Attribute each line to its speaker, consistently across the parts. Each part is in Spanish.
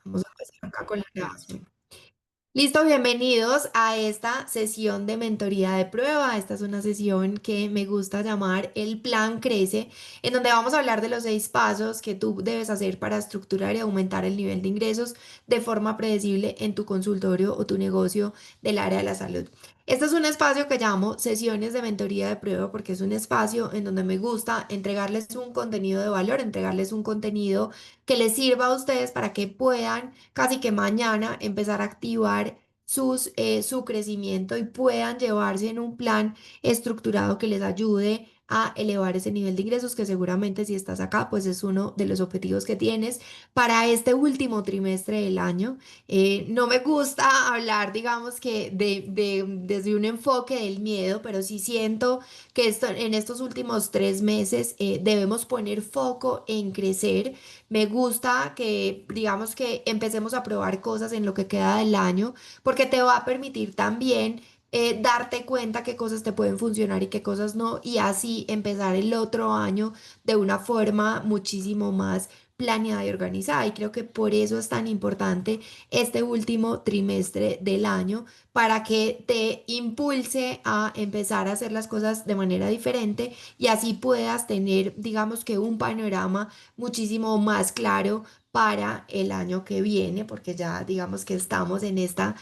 Speaker 1: Vamos a empezar acá con la grabación. Listo, bienvenidos a esta sesión de mentoría de prueba. Esta es una sesión que me gusta llamar el Plan Crece, en donde vamos a hablar de los 6 pasos que tú debes hacer para estructurar y aumentar el nivel de ingresos de forma predecible en tu consultorio o tu negocio del área de la salud. Este es un espacio que llamo sesiones de mentoría de prueba porque es un espacio en donde me gusta entregarles un contenido de valor, entregarles un contenido que les sirva a ustedes para que puedan casi que mañana empezar a activar su crecimiento y puedan llevarse en un plan estructurado que les ayude a elevar ese nivel de ingresos que seguramente si estás acá, pues es uno de los objetivos que tienes para este último trimestre del año. No me gusta hablar, digamos que desde un enfoque del miedo, pero sí siento que en estos últimos 3 meses debemos poner foco en crecer. Me gusta que, digamos que empecemos a probar cosas en lo que queda del año, porque te va a permitir también darte cuenta qué cosas te pueden funcionar y qué cosas no, y así empezar el otro año de una forma muchísimo más planeada y organizada. Y creo que por eso es tan importante este último trimestre del año, para que te impulse a empezar a hacer las cosas de manera diferente y así puedas tener, digamos que un panorama muchísimo más claro para el año que viene, porque ya digamos que estamos en esta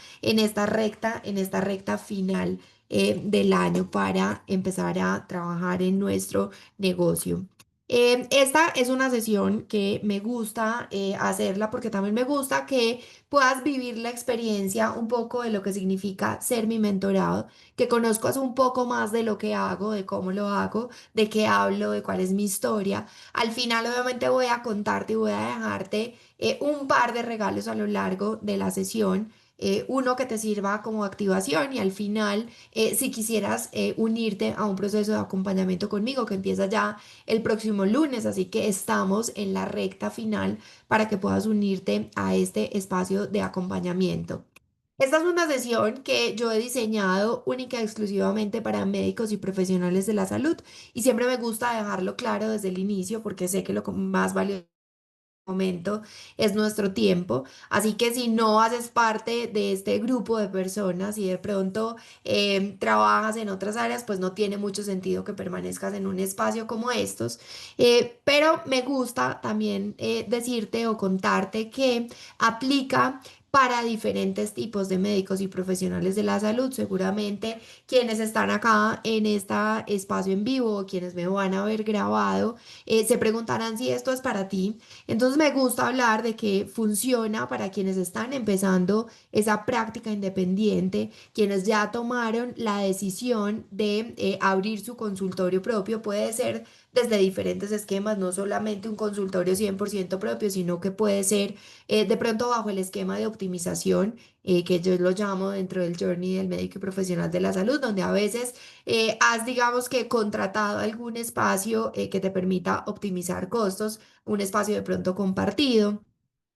Speaker 1: recta final del año para empezar a trabajar en nuestro negocio. Esta es una sesión que me gusta hacerla porque también me gusta que puedas vivir la experiencia un poco de lo que significa ser mi mentorado, que conozcas un poco más de lo que hago, de cómo lo hago, de qué hablo, de cuál es mi historia. Al final, obviamente, voy a contarte y voy a dejarte un par de regalos a lo largo de la sesión. Uno que te sirva como activación y al final, si quisieras unirte a un proceso de acompañamiento conmigo que empieza ya el próximo lunes, así que estamos en la recta final para que puedas unirte a este espacio de acompañamiento. Esta es una sesión que yo he diseñado única y exclusivamente para médicos y profesionales de la salud y siempre me gusta dejarlo claro desde el inicio porque sé que lo más valioso momento es nuestro tiempo. Así que si no haces parte de este grupo de personas y de pronto trabajas en otras áreas, pues no tiene mucho sentido que permanezcas en un espacio como estos. Pero me gusta también decirte o contarte que aplica para diferentes tipos de médicos y profesionales de la salud. Seguramente quienes están acá en este espacio en vivo o quienes me van a ver grabado se preguntarán si esto es para ti. Entonces me gusta hablar de que funciona para quienes están empezando esa práctica independiente, quienes ya tomaron la decisión de abrir su consultorio propio. Puede ser desde diferentes esquemas, no solamente un consultorio 100% propio, sino que puede ser de pronto bajo el esquema de optimización, que yo lo llamo dentro del journey del médico y profesional de la salud, donde a veces has, digamos que, contratado algún espacio que te permita optimizar costos, un espacio de pronto compartido.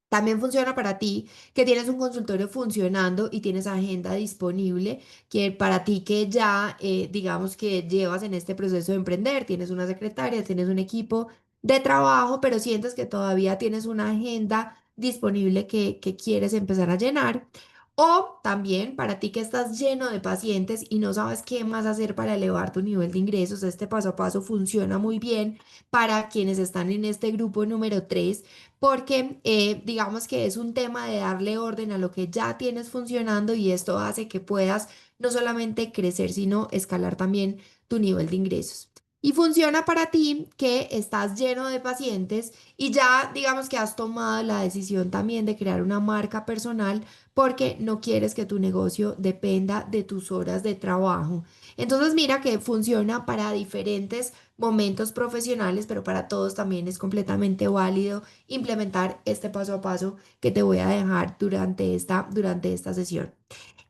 Speaker 1: También funciona para ti que tienes un consultorio funcionando y tienes agenda disponible, que para ti que ya, digamos que llevas en este proceso de emprender, tienes una secretaria, tienes un equipo de trabajo, pero sientes que todavía tienes una agenda disponible que quieres empezar a llenar. O también para ti que estás lleno de pacientes y no sabes qué más hacer para elevar tu nivel de ingresos, este paso a paso funciona muy bien para quienes están en este grupo número 3 porque digamos que es un tema de darle orden a lo que ya tienes funcionando y esto hace que puedas no solamente crecer, sino escalar también tu nivel de ingresos. Y funciona para ti que estás lleno de pacientes y ya digamos que has tomado la decisión también de crear una marca personal porque no quieres que tu negocio dependa de tus horas de trabajo. Entonces mira que funciona para diferentes momentos profesionales, pero para todos también es completamente válido implementar este paso a paso que te voy a dejar durante esta sesión.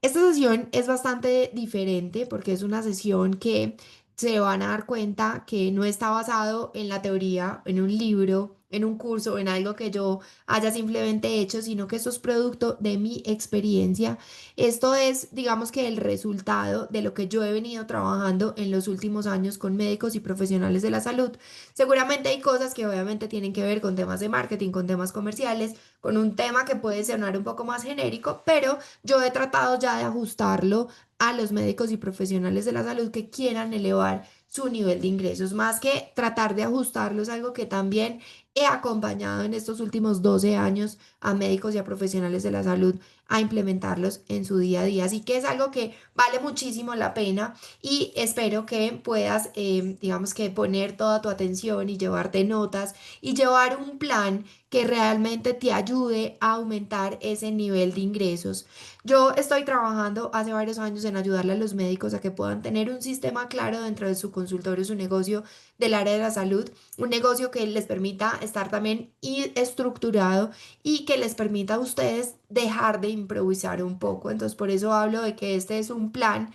Speaker 1: Esta sesión es bastante diferente porque es una sesión que se van a dar cuenta que no está basado en la teoría, en un libro, en un curso o en algo que yo haya simplemente hecho, sino que esto es producto de mi experiencia. Esto es, digamos que el resultado de lo que yo he venido trabajando en los últimos años con médicos y profesionales de la salud. Seguramente hay cosas que obviamente tienen que ver con temas de marketing, con temas comerciales, con un tema que puede sonar un poco más genérico, pero yo he tratado ya de ajustarlo a los médicos y profesionales de la salud que quieran elevar su nivel de ingresos. Más que tratar de ajustarlo, es algo que también he acompañado en estos últimos 12 años a médicos y a profesionales de la salud a implementarlos en su día a día. Así que es algo que vale muchísimo la pena y espero que puedas, digamos que poner toda tu atención y llevarte notas y llevar un plan que realmente te ayude a aumentar ese nivel de ingresos. Yo estoy trabajando hace varios años en ayudarle a los médicos a que puedan tener un sistema claro dentro de su consultorio, su negocio del área de la salud, un negocio que les permita estar también estructurado y que les permita a ustedes dejar de improvisar un poco. Entonces, por eso hablo de que este es un plan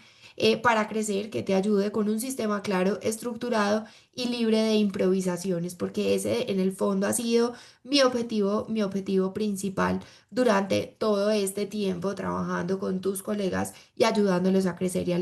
Speaker 1: para crecer que te ayude con un sistema claro, estructurado y libre de improvisaciones, porque ese en el fondo ha sido mi objetivo principal durante todo este tiempo trabajando con tus colegas y ayudándoles a crecer y a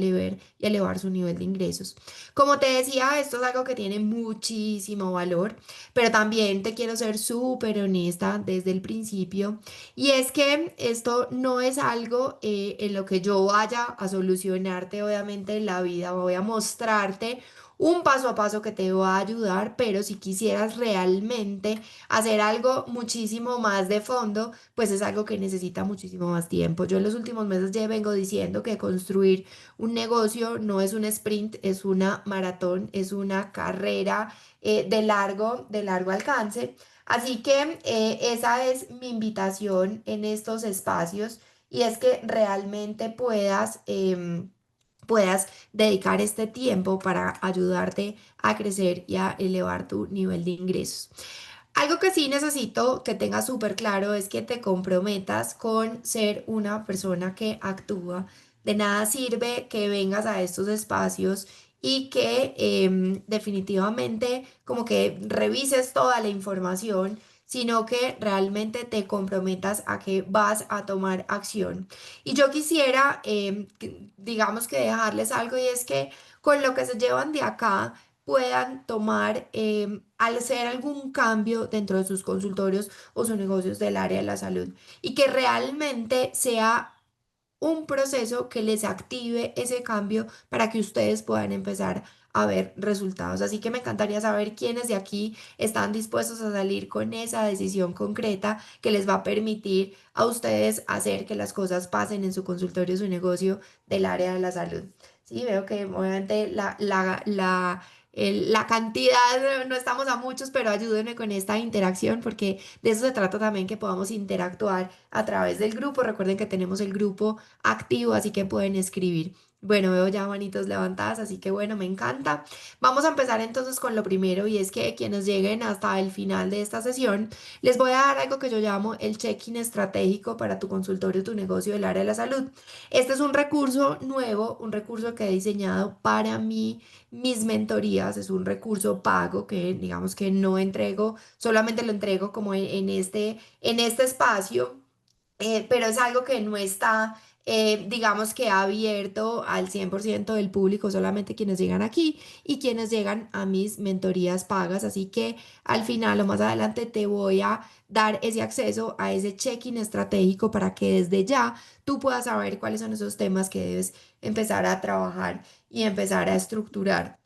Speaker 1: elevar su nivel de ingresos. Como te decía, esto es algo que tiene muchísimo valor, pero también te quiero ser súper honesta desde el principio y es que esto no es algo en lo que yo vaya a solucionarte obviamente en la vida, voy a mostrarte un paso a paso que te va a ayudar, pero si quisieras realmente hacer algo muchísimo más de fondo, pues es algo que necesita muchísimo más tiempo. Yo en los últimos meses ya vengo diciendo que construir un negocio no es un sprint, es una maratón, es una carrera de largo alcance. Así que esa es mi invitación en estos espacios y es que realmente puedas dedicar este tiempo para ayudarte a crecer y a elevar tu nivel de ingresos. Algo que sí necesito que tengas súper claro es que te comprometas con ser una persona que actúa. De nada sirve que vengas a estos espacios y que definitivamente como que revises toda la información, sino que realmente te comprometas a que vas a tomar acción. Y yo quisiera, digamos que dejarles algo y es que con lo que se llevan de acá, puedan tomar al hacer algún cambio dentro de sus consultorios o sus negocios del área de la salud y que realmente sea un proceso que les active ese cambio para que ustedes puedan empezar a ver resultados. Así que me encantaría saber quiénes de aquí están dispuestos a salir con esa decisión concreta que les va a permitir a ustedes hacer que las cosas pasen en su consultorio, su negocio del área de la salud. Sí, veo que obviamente la cantidad, no estamos a muchos, pero ayúdenme con esta interacción porque de eso se trata también, que podamos interactuar a través del grupo. Recuerden que tenemos el grupo activo, así que pueden escribir. Bueno, veo ya manitos levantadas, así que bueno, me encanta. Vamos a empezar entonces con lo primero y es que quienes lleguen hasta el final de esta sesión, les voy a dar algo que yo llamo el check-in estratégico para tu consultorio, tu negocio del área de la salud. Este es un recurso nuevo, un recurso que he diseñado para mí, mis mentorías, es un recurso pago que digamos que no entrego, solamente lo entrego como en este espacio, pero es algo que no está, digamos que abierto al 100% del público, solamente quienes llegan aquí y quienes llegan a mis mentorías pagas. Así que al final o más adelante te voy a dar ese acceso a ese check-in estratégico para que desde ya tú puedas saber cuáles son esos temas que debes empezar a trabajar y empezar a estructurar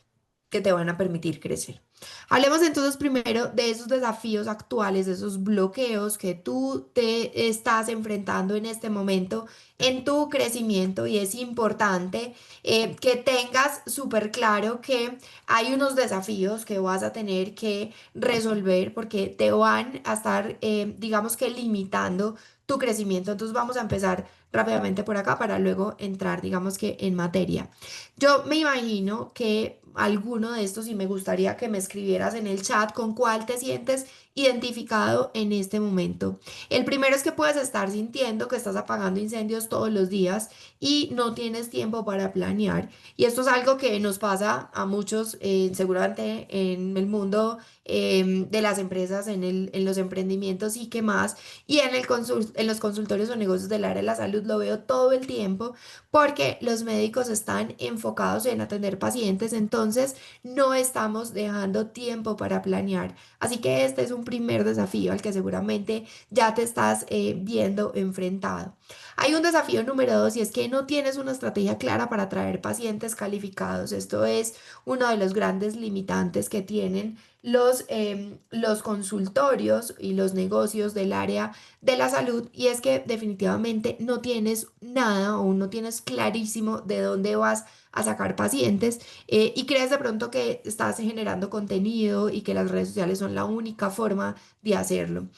Speaker 1: que te van a permitir crecer. Hablemos entonces primero de esos desafíos actuales, de esos bloqueos que tú te estás enfrentando en este momento en tu crecimiento y es importante que tengas súper claro que hay unos desafíos que vas a tener que resolver porque te van a estar, digamos que limitando tu crecimiento. Entonces vamos a empezar rápidamente por acá para luego entrar, digamos que en materia. Yo me imagino que alguno de estos y me gustaría que me escribieras en el chat con cuál te sientes identificado en este momento. El primero es que puedes estar sintiendo que estás apagando incendios todos los días y no tienes tiempo para planear. Y esto es algo que nos pasa a muchos, seguramente en el mundo de las empresas, en los emprendimientos y qué más. Y en los consultorios o negocios del área de la salud lo veo todo el tiempo porque los médicos están enfocados en atender pacientes, entonces no estamos dejando tiempo para planear. Así que este es un primer desafío al que seguramente ya te estás viendo enfrentado. Hay un desafío número dos y es que no tienes una estrategia clara para atraer pacientes calificados. Esto es uno de los grandes limitantes que tienen los consultorios y los negocios del área de la salud, y es que definitivamente no tienes nada o no tienes clarísimo de dónde vas a sacar pacientes, y crees de pronto que estás generando contenido y que las redes sociales son la única forma de hacerlo.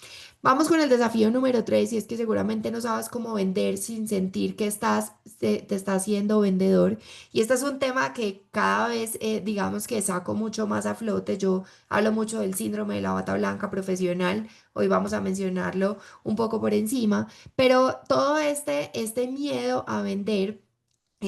Speaker 1: Vamos con el desafío número 3 y es que seguramente no sabes cómo vender sin sentir que te estás haciendo vendedor. Y este es un tema que cada vez, digamos que saco mucho más a flote. Yo hablo mucho del síndrome de la bata blanca profesional. Hoy vamos a mencionarlo un poco por encima, pero todo este miedo a vender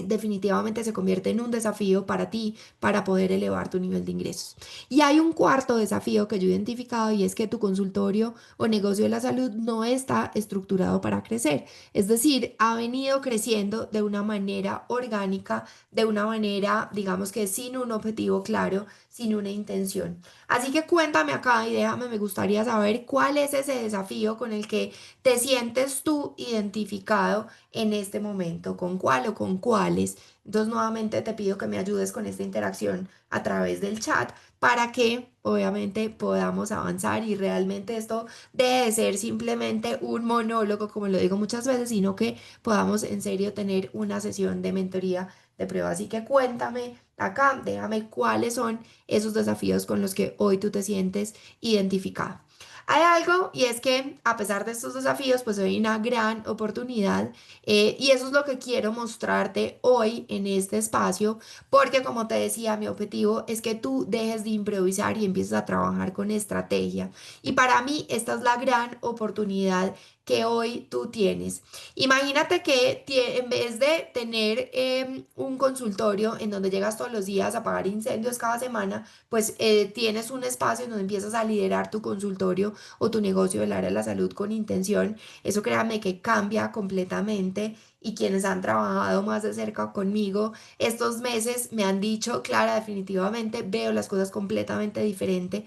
Speaker 1: definitivamente se convierte en un desafío para ti para poder elevar tu nivel de ingresos. Y hay un cuarto desafío que yo he identificado y es que tu consultorio o negocio de la salud no está estructurado para crecer. Es decir, ha venido creciendo de una manera orgánica, de una manera, digamos que sin un objetivo claro, sin una intención. Así que cuéntame acá y déjame, me gustaría saber cuál es ese desafío con el que te sientes tú identificado en este momento, con cuál o con cuáles. Entonces, nuevamente te pido que me ayudes con esta interacción a través del chat para que obviamente podamos avanzar y realmente esto deje de ser simplemente un monólogo, como lo digo muchas veces, sino que podamos en serio tener una sesión de mentoría de prueba. Así que cuéntame acá, déjame cuáles son esos desafíos con los que hoy tú te sientes identificado. Hay algo y es que a pesar de estos desafíos, pues hay una gran oportunidad, y eso es lo que quiero mostrarte hoy en este espacio, porque como te decía, mi objetivo es que tú dejes de improvisar y empieces a trabajar con estrategia. Y para mí esta es la gran oportunidad que hoy tú tienes. Imagínate que en vez de tener un consultorio en donde llegas todos los días a apagar incendios cada semana, pues tienes un espacio en donde empiezas a liderar tu consultorio o tu negocio del área de la salud con intención. Eso créanme que cambia completamente, y quienes han trabajado más de cerca conmigo estos meses me han dicho, Clara, definitivamente veo las cosas completamente diferente.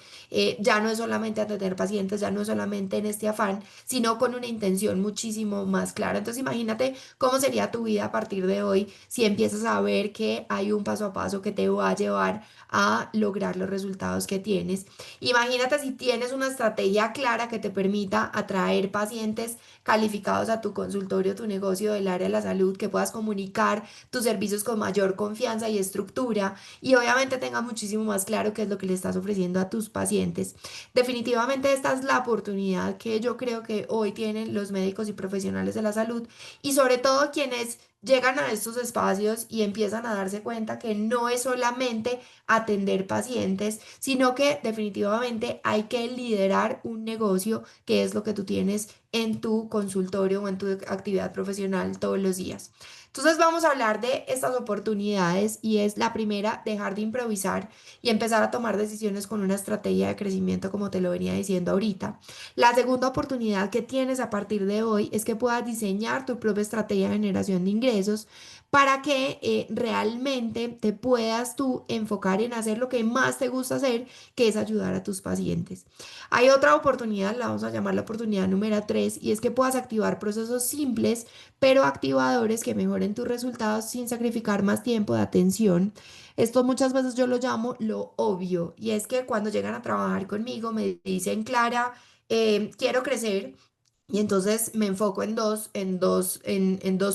Speaker 1: Ya no es solamente atender pacientes, ya no es solamente en este afán, sino con una intención muchísimo más clara. Entonces imagínate cómo sería tu vida a partir de hoy si empiezas a ver que hay un paso a paso que te va a llevar a lograr los resultados que tienes. Imagínate si tienes una estrategia clara que te permita atraer pacientes calificados a tu consultorio, tu negocio del área de la salud, que puedas comunicar tus servicios con mayor confianza y estructura, y obviamente tengas muchísimo más claro qué es lo que le estás ofreciendo a tus pacientes. Definitivamente esta es la oportunidad que yo creo que hoy tienen los médicos y profesionales de la salud, y sobre todo quienes llegan a estos espacios y empiezan a darse cuenta que no es solamente atender pacientes, sino que definitivamente hay que liderar un negocio, que es lo que tú tienes en tu consultorio o en tu actividad profesional todos los días. Entonces vamos a hablar de estas oportunidades y es la primera, dejar de improvisar y empezar a tomar decisiones con una estrategia de crecimiento como te lo venía diciendo ahorita. La segunda oportunidad que tienes a partir de hoy es que puedas diseñar tu propia estrategia de generación de ingresos para que realmente te puedas tú enfocar en hacer lo que más te gusta hacer, que es ayudar a tus pacientes. Hay otra oportunidad, la vamos a llamar la oportunidad número 3, y es que puedas activar procesos simples, pero activadores que mejoren tus resultados sin sacrificar más tiempo de atención. Esto muchas veces yo lo llamo lo obvio, y es que cuando llegan a trabajar conmigo me dicen, Clara, quiero crecer. Y entonces me enfoco en dos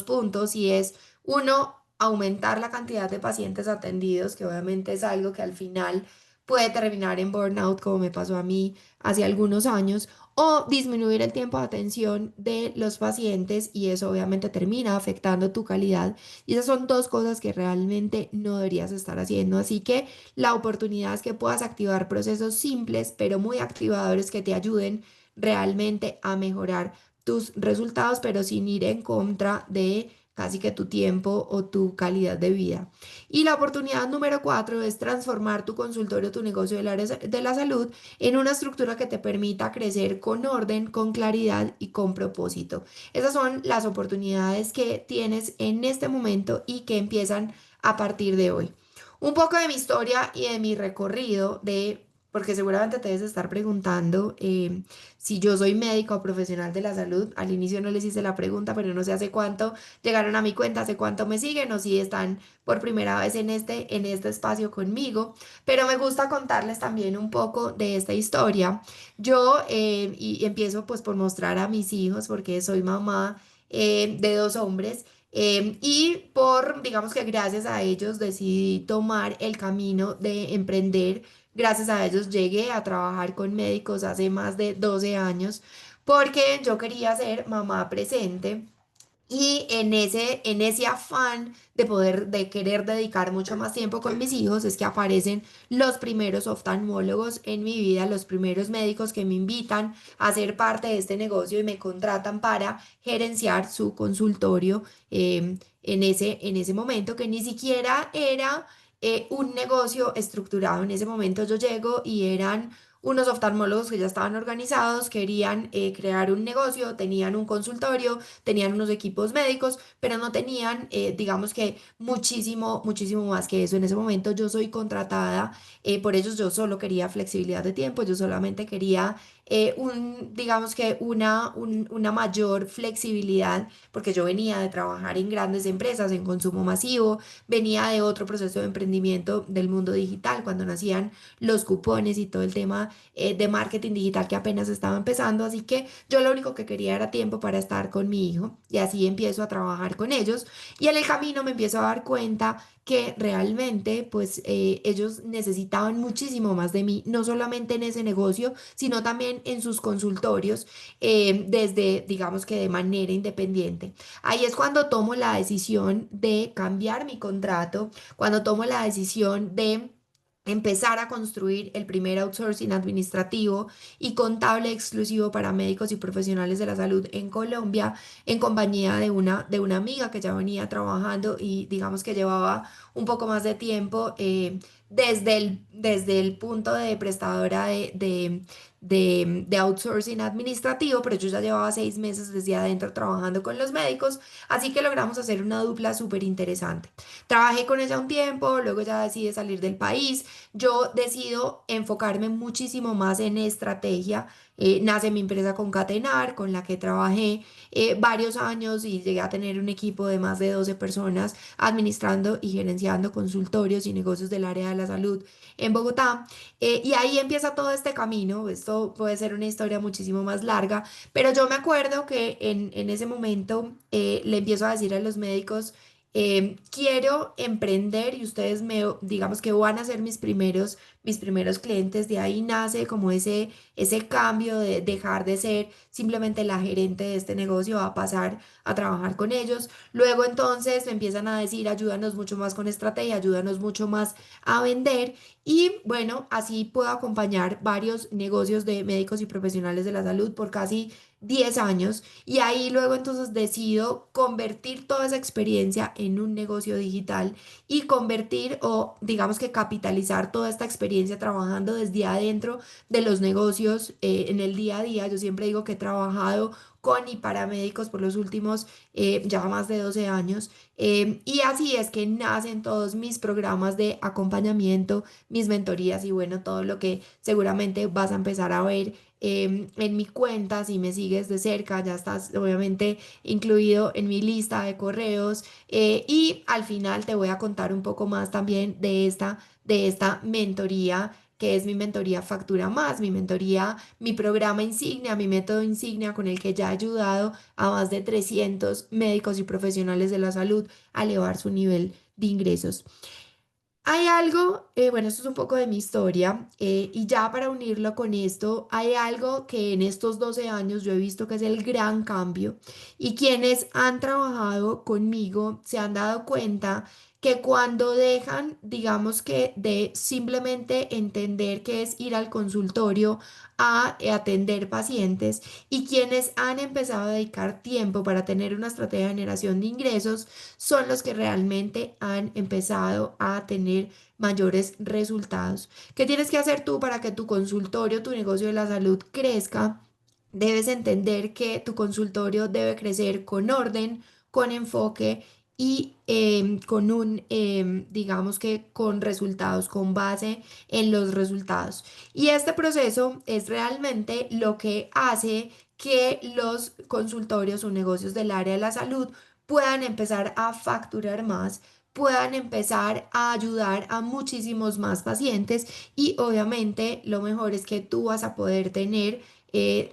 Speaker 1: puntos, y es uno, aumentar la cantidad de pacientes atendidos, que obviamente es algo que al final puede terminar en burnout, como me pasó a mí hace algunos años, o disminuir el tiempo de atención de los pacientes y eso obviamente termina afectando tu calidad. Y esas son dos cosas que realmente no deberías estar haciendo. Así que la oportunidad es que puedas activar procesos simples, pero muy activadores que te ayuden realmente a mejorar tus resultados, pero sin ir en contra de casi que tu tiempo o tu calidad de vida. Y la oportunidad número cuatro es transformar tu consultorio, tu negocio del área de la salud en una estructura que te permita crecer con orden, con claridad y con propósito. Esas son las oportunidades que tienes en este momento y que empiezan a partir de hoy. Un poco de mi historia y de mi recorrido de, porque seguramente te debes estar preguntando si yo soy médico o profesional de la salud. Al inicio no les hice la pregunta, pero no sé hace cuánto llegaron a mi cuenta, hace cuánto me siguen o si están por primera vez en este espacio conmigo. Pero me gusta contarles también un poco de esta historia. Yo y empiezo pues por mostrar a mis hijos, porque soy mamá de dos hombres. Y por, digamos que gracias a ellos decidí tomar el camino de emprender. Gracias a ellos llegué a trabajar con médicos hace más de 12 años porque yo quería ser mamá presente. Y en ese afán de poder, de querer dedicar mucho más tiempo con mis hijos, es que aparecen los primeros oftalmólogos en mi vida, los primeros médicos que me invitan a ser parte de este negocio y me contratan para gerenciar su consultorio en ese momento, que ni siquiera era un negocio estructurado. En ese momento yo llego y eran unos oftalmólogos que ya estaban organizados, querían crear un negocio, tenían un consultorio, tenían unos equipos médicos, pero no tenían, digamos que muchísimo más que eso. En ese momento yo soy contratada por ellos, yo solo quería flexibilidad de tiempo, yo solamente quería digamos que una mayor flexibilidad, porque yo venía de trabajar en grandes empresas, en consumo masivo, venía de otro proceso de emprendimiento del mundo digital, cuando nacían los cupones y todo el tema de marketing digital que apenas estaba empezando, así que yo lo único que quería era tiempo para estar con mi hijo y así empiezo a trabajar con ellos y en el camino me empiezo a dar cuenta que realmente pues ellos necesitaban muchísimo más de mí, no solamente en ese negocio, sino también en sus consultorios, desde digamos que de manera independiente. Ahí es cuando tomo la decisión de cambiar mi contrato, cuando tomo la decisión de empezar a construir el primer outsourcing administrativo y contable exclusivo para médicos y profesionales de la salud en Colombia, en compañía de una amiga que ya venía trabajando y digamos que llevaba un poco más de tiempo desde el punto de prestadora de outsourcing administrativo, pero yo ya llevaba 6 meses desde adentro trabajando con los médicos, así que logramos hacer una dupla súper interesante. Trabajé con ella un tiempo, luego ya decidí salir del país. Yo decido enfocarme muchísimo más en estrategia. Nace mi empresa Concatenar, con la que trabajé varios años y llegué a tener un equipo de más de 12 personas administrando y gerenciando consultorios y negocios del área de la salud en Bogotá. Y ahí empieza todo este camino. Esto puede ser una historia muchísimo más larga, pero yo me acuerdo que en ese momento le empiezo a decir a los médicos, quiero emprender y ustedes digamos que van a ser mis primeros clientes. De ahí nace como ese cambio de dejar de ser simplemente la gerente de este negocio a pasar a trabajar con ellos. Luego entonces me empiezan a decir, ayúdanos mucho más con estrategia, ayúdanos mucho más a vender. Y bueno, así puedo acompañar varios negocios de médicos y profesionales de la salud por casi 10 años y ahí luego entonces decido convertir toda esa experiencia en un negocio digital y convertir o digamos que capitalizar toda esta experiencia trabajando desde adentro de los negocios en el día a día. Yo siempre digo que he trabajado con y para médicos por los últimos ya más de 12 años. Y así es que nacen todos mis programas de acompañamiento, mis mentorías y bueno, todo lo que seguramente vas a empezar a ver en mi cuenta. Si me sigues de cerca, ya estás obviamente incluido en mi lista de correos. Y al final te voy a contar un poco más también de esta mentoría, que es mi mentoría Factura Más, mi mentoría, mi programa insignia, mi método insignia con el que ya he ayudado a más de 300 médicos y profesionales de la salud a elevar su nivel de ingresos. Hay algo, bueno, esto es un poco de mi historia, y ya para unirlo con esto, hay algo que en estos 12 años yo he visto que es el gran cambio y quienes han trabajado conmigo se han dado cuenta que cuando dejan, digamos que de simplemente entender que es ir al consultorio a atender pacientes y quienes han empezado a dedicar tiempo para tener una estrategia de generación de ingresos, son los que realmente han empezado a tener mayores resultados. ¿Qué tienes que hacer tú para que tu consultorio, tu negocio de la salud crezca? Debes entender que tu consultorio debe crecer con orden, con enfoque y con digamos que con resultados, con base en los resultados. Y este proceso es realmente lo que hace que los consultorios o negocios del área de la salud puedan empezar a facturar más, puedan empezar a ayudar a muchísimos más pacientes y obviamente lo mejor es que tú vas a poder tener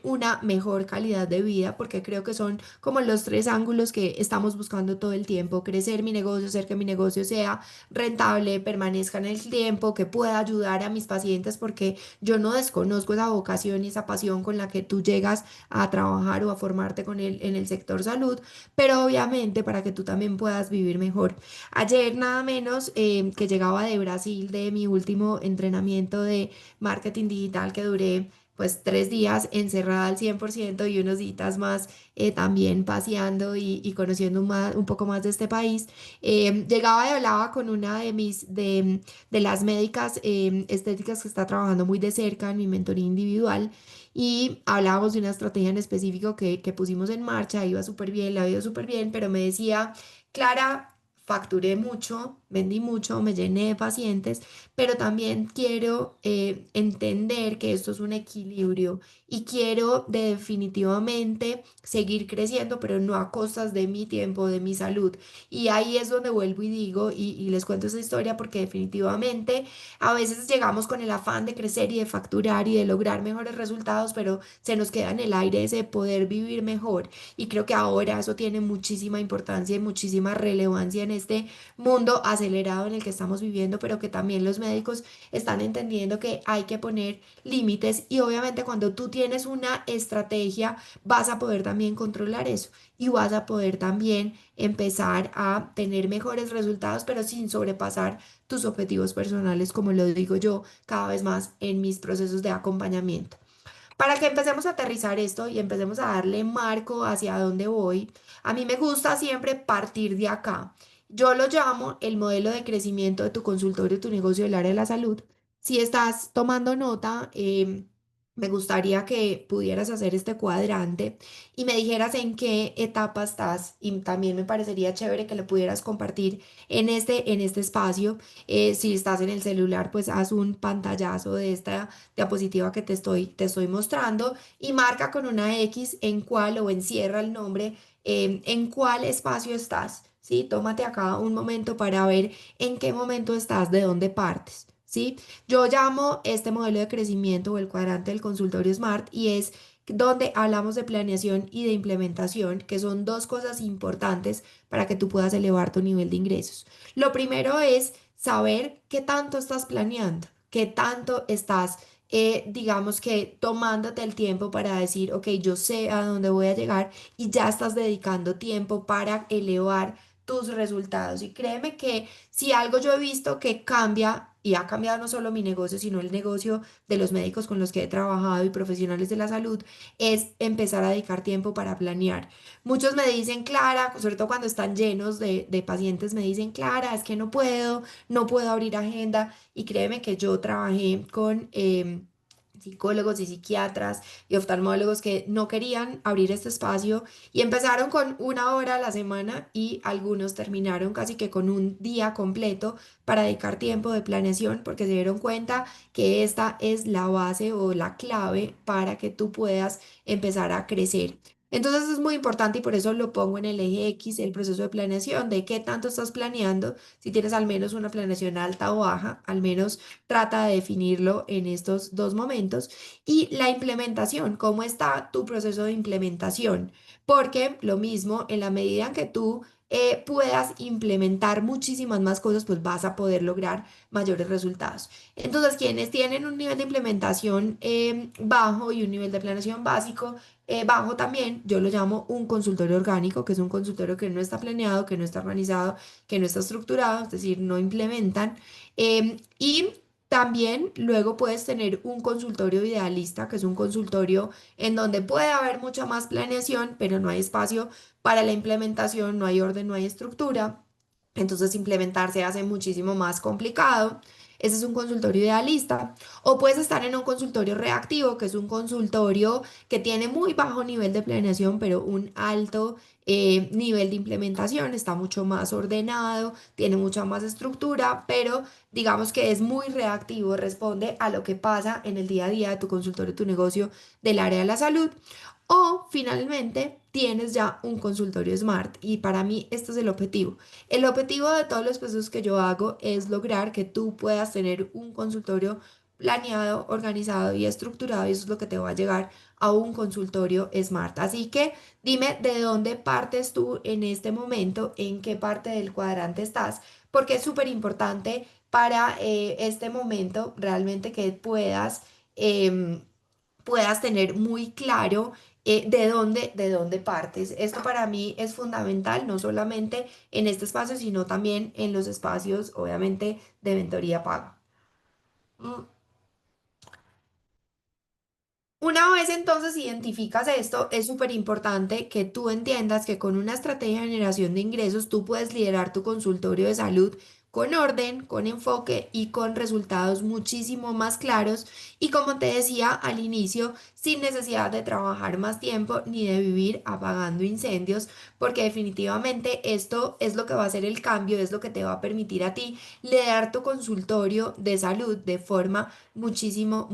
Speaker 1: una mejor calidad de vida, porque creo que son como los tres ángulos que estamos buscando todo el tiempo: crecer mi negocio, hacer que mi negocio sea rentable, permanezca en el tiempo, que pueda ayudar a mis pacientes, porque yo no desconozco esa vocación y esa pasión con la que tú llegas a trabajar o a formarte con en el sector salud, pero obviamente para que tú también puedas vivir mejor. Ayer nada menos que llegaba de Brasil, de mi último entrenamiento de marketing digital, que duré pues 3 días encerrada al 100% y unos días más también paseando y conociendo un poco más de este país. Llegaba y hablaba con una de las médicas estéticas que está trabajando muy de cerca en mi mentoría individual, y hablábamos de una estrategia en específico que pusimos en marcha. Iba súper bien, la ido súper bien, pero me decía: Clara, facturé mucho, vendí mucho, me llené de pacientes, pero también quiero entender que esto es un equilibrio y quiero definitivamente seguir creciendo, pero no a costas de mi tiempo, de mi salud. Y ahí es donde vuelvo y digo, y les cuento esa historia, porque definitivamente a veces llegamos con el afán de crecer y de facturar y de lograr mejores resultados, pero se nos queda en el aire ese poder vivir mejor. Y creo que ahora eso tiene muchísima importancia y muchísima relevancia en este mundo acelerado en el que estamos viviendo, pero que también los médicos están entendiendo que hay que poner límites, y obviamente cuando tú tienes una estrategia vas a poder también controlar eso y vas a poder también empezar a tener mejores resultados, pero sin sobrepasar tus objetivos personales, como lo digo yo cada vez más en mis procesos de acompañamiento. Para que empecemos a aterrizar esto y empecemos a darle marco hacia dónde voy, a mí me gusta siempre partir de acá. Yo lo llamo el modelo de crecimiento de tu consultorio, tu negocio del área de la salud. Si estás tomando nota, me gustaría que pudieras hacer este cuadrante y me dijeras en qué etapa estás, y también me parecería chévere que lo pudieras compartir en este espacio. Si estás en el celular, pues haz un pantallazo de esta diapositiva que te estoy mostrando y marca con una X en cuál, o encierra el nombre, en cuál espacio estás, ¿sí? Tómate acá un momento para ver en qué momento estás, de dónde partes, ¿sí? Yo llamo este modelo de crecimiento o el cuadrante del consultorio SMART, y es donde hablamos de planeación y de implementación, que son dos cosas importantes para que tú puedas elevar tu nivel de ingresos. Lo primero es saber qué tanto estás planeando, qué tanto estás, digamos que tomándote el tiempo para decir: ok, yo sé a dónde voy a llegar, y ya estás dedicando tiempo para elevar tus resultados. Y créeme que si algo yo he visto que cambia, y ha cambiado no solo mi negocio, sino el negocio de los médicos con los que he trabajado y profesionales de la salud, es empezar a dedicar tiempo para planear. Muchos me dicen: Clara, sobre todo cuando están llenos de pacientes, me dicen: Clara, es que no puedo abrir agenda. Y créeme que yo trabajé con psicólogos y psiquiatras y oftalmólogos que no querían abrir este espacio, y empezaron con 1 hora a la semana, y algunos terminaron casi que con un día completo para dedicar tiempo de planeación, porque se dieron cuenta que esta es la base o la clave para que tú puedas empezar a crecer. Entonces es muy importante, y por eso lo pongo en el eje X, el proceso de planeación, de qué tanto estás planeando. Si tienes al menos una planeación alta o baja, al menos trata de definirlo en estos dos momentos. Y la implementación, ¿cómo está tu proceso de implementación? Porque lo mismo, en la medida en que tú puedas implementar muchísimas más cosas, pues vas a poder lograr mayores resultados. Entonces, quienes tienen un nivel de implementación bajo y un nivel de planeación básico bajo también, yo lo llamo un consultorio orgánico, que es un consultorio que no está planeado, que no está organizado, que no está estructurado, es decir, no implementan. Y también luego puedes tener un consultorio idealista, que es un consultorio en donde puede haber mucha más planeación, pero no hay espacio para la implementación, no hay orden, no hay estructura. Entonces implementar se hace muchísimo más complicado. Ese es un consultorio idealista. O puedes estar en un consultorio reactivo, que es un consultorio que tiene muy bajo nivel de planeación, pero un alto nivel de implementación. Está mucho más ordenado, tiene mucha más estructura, pero digamos que es muy reactivo, responde a lo que pasa en el día a día de tu consultorio, tu negocio del área de la salud. O finalmente tienes ya un consultorio Smart y para mí este es el objetivo. El objetivo de todos los procesos que yo hago es lograr que tú puedas tener un consultorio planeado, organizado y estructurado y eso es lo que te va a llegar a un consultorio Smart. Así que dime de dónde partes tú en este momento, en qué parte del cuadrante estás, porque es súper importante para este momento realmente que em, puedas tener muy claro de dónde partes. Esto para mí es fundamental, no solamente en este espacio, sino también en los espacios, obviamente, de mentoría paga. Mm. Una vez entonces identificas esto, es súper importante que tú entiendas que con una estrategia de generación de ingresos tú puedes liderar tu consultorio de salud con orden, con enfoque y con resultados muchísimo más claros y como te decía al inicio, sin necesidad de trabajar más tiempo ni de vivir apagando incendios, porque definitivamente esto es lo que va a hacer el cambio, es lo que te va a permitir a ti liderar tu consultorio de salud de forma muchísimo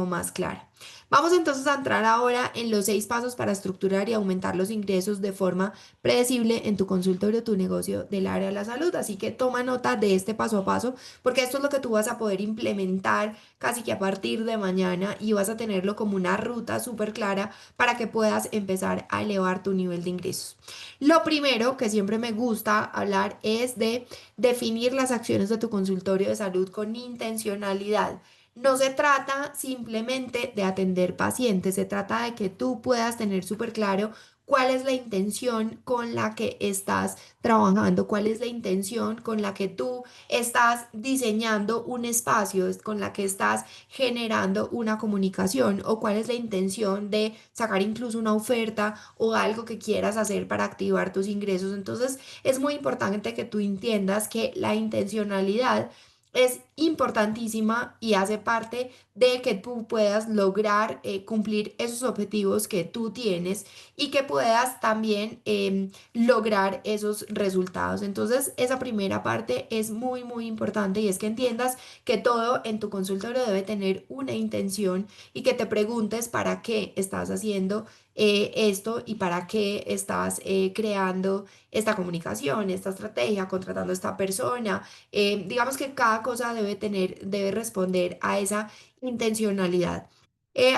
Speaker 1: más clara. Vamos entonces a entrar ahora en los 6 pasos para estructurar y aumentar los ingresos de forma predecible en tu consultorio, tu negocio del área de la salud. Así que toma nota de este paso a paso, porque esto es lo que tú vas a poder implementar casi que a partir de mañana y vas a tenerlo como una ruta súper clara para que puedas empezar a elevar tu nivel de ingresos. Lo primero que siempre me gusta hablar es de definir las acciones de tu consultorio de salud con intencionalidad. No se trata simplemente de atender pacientes, se trata de que tú puedas tener súper claro cuál es la intención con la que estás trabajando, cuál es la intención con la que tú estás diseñando un espacio, con la que estás generando una comunicación o cuál es la intención de sacar incluso una oferta o algo que quieras hacer para activar tus ingresos. Entonces, es muy importante que tú entiendas que la intencionalidad es importantísima y hace parte de que tú puedas lograr cumplir esos objetivos que tú tienes y que puedas también lograr esos resultados. Entonces, esa primera parte es muy importante y es que entiendas que todo en tu consultorio debe tener una intención y que te preguntes para qué estás haciendo esto y para qué estás creando esta comunicación, esta estrategia, contratando a esta persona. Digamos que cada cosa debe responder a esa intencionalidad.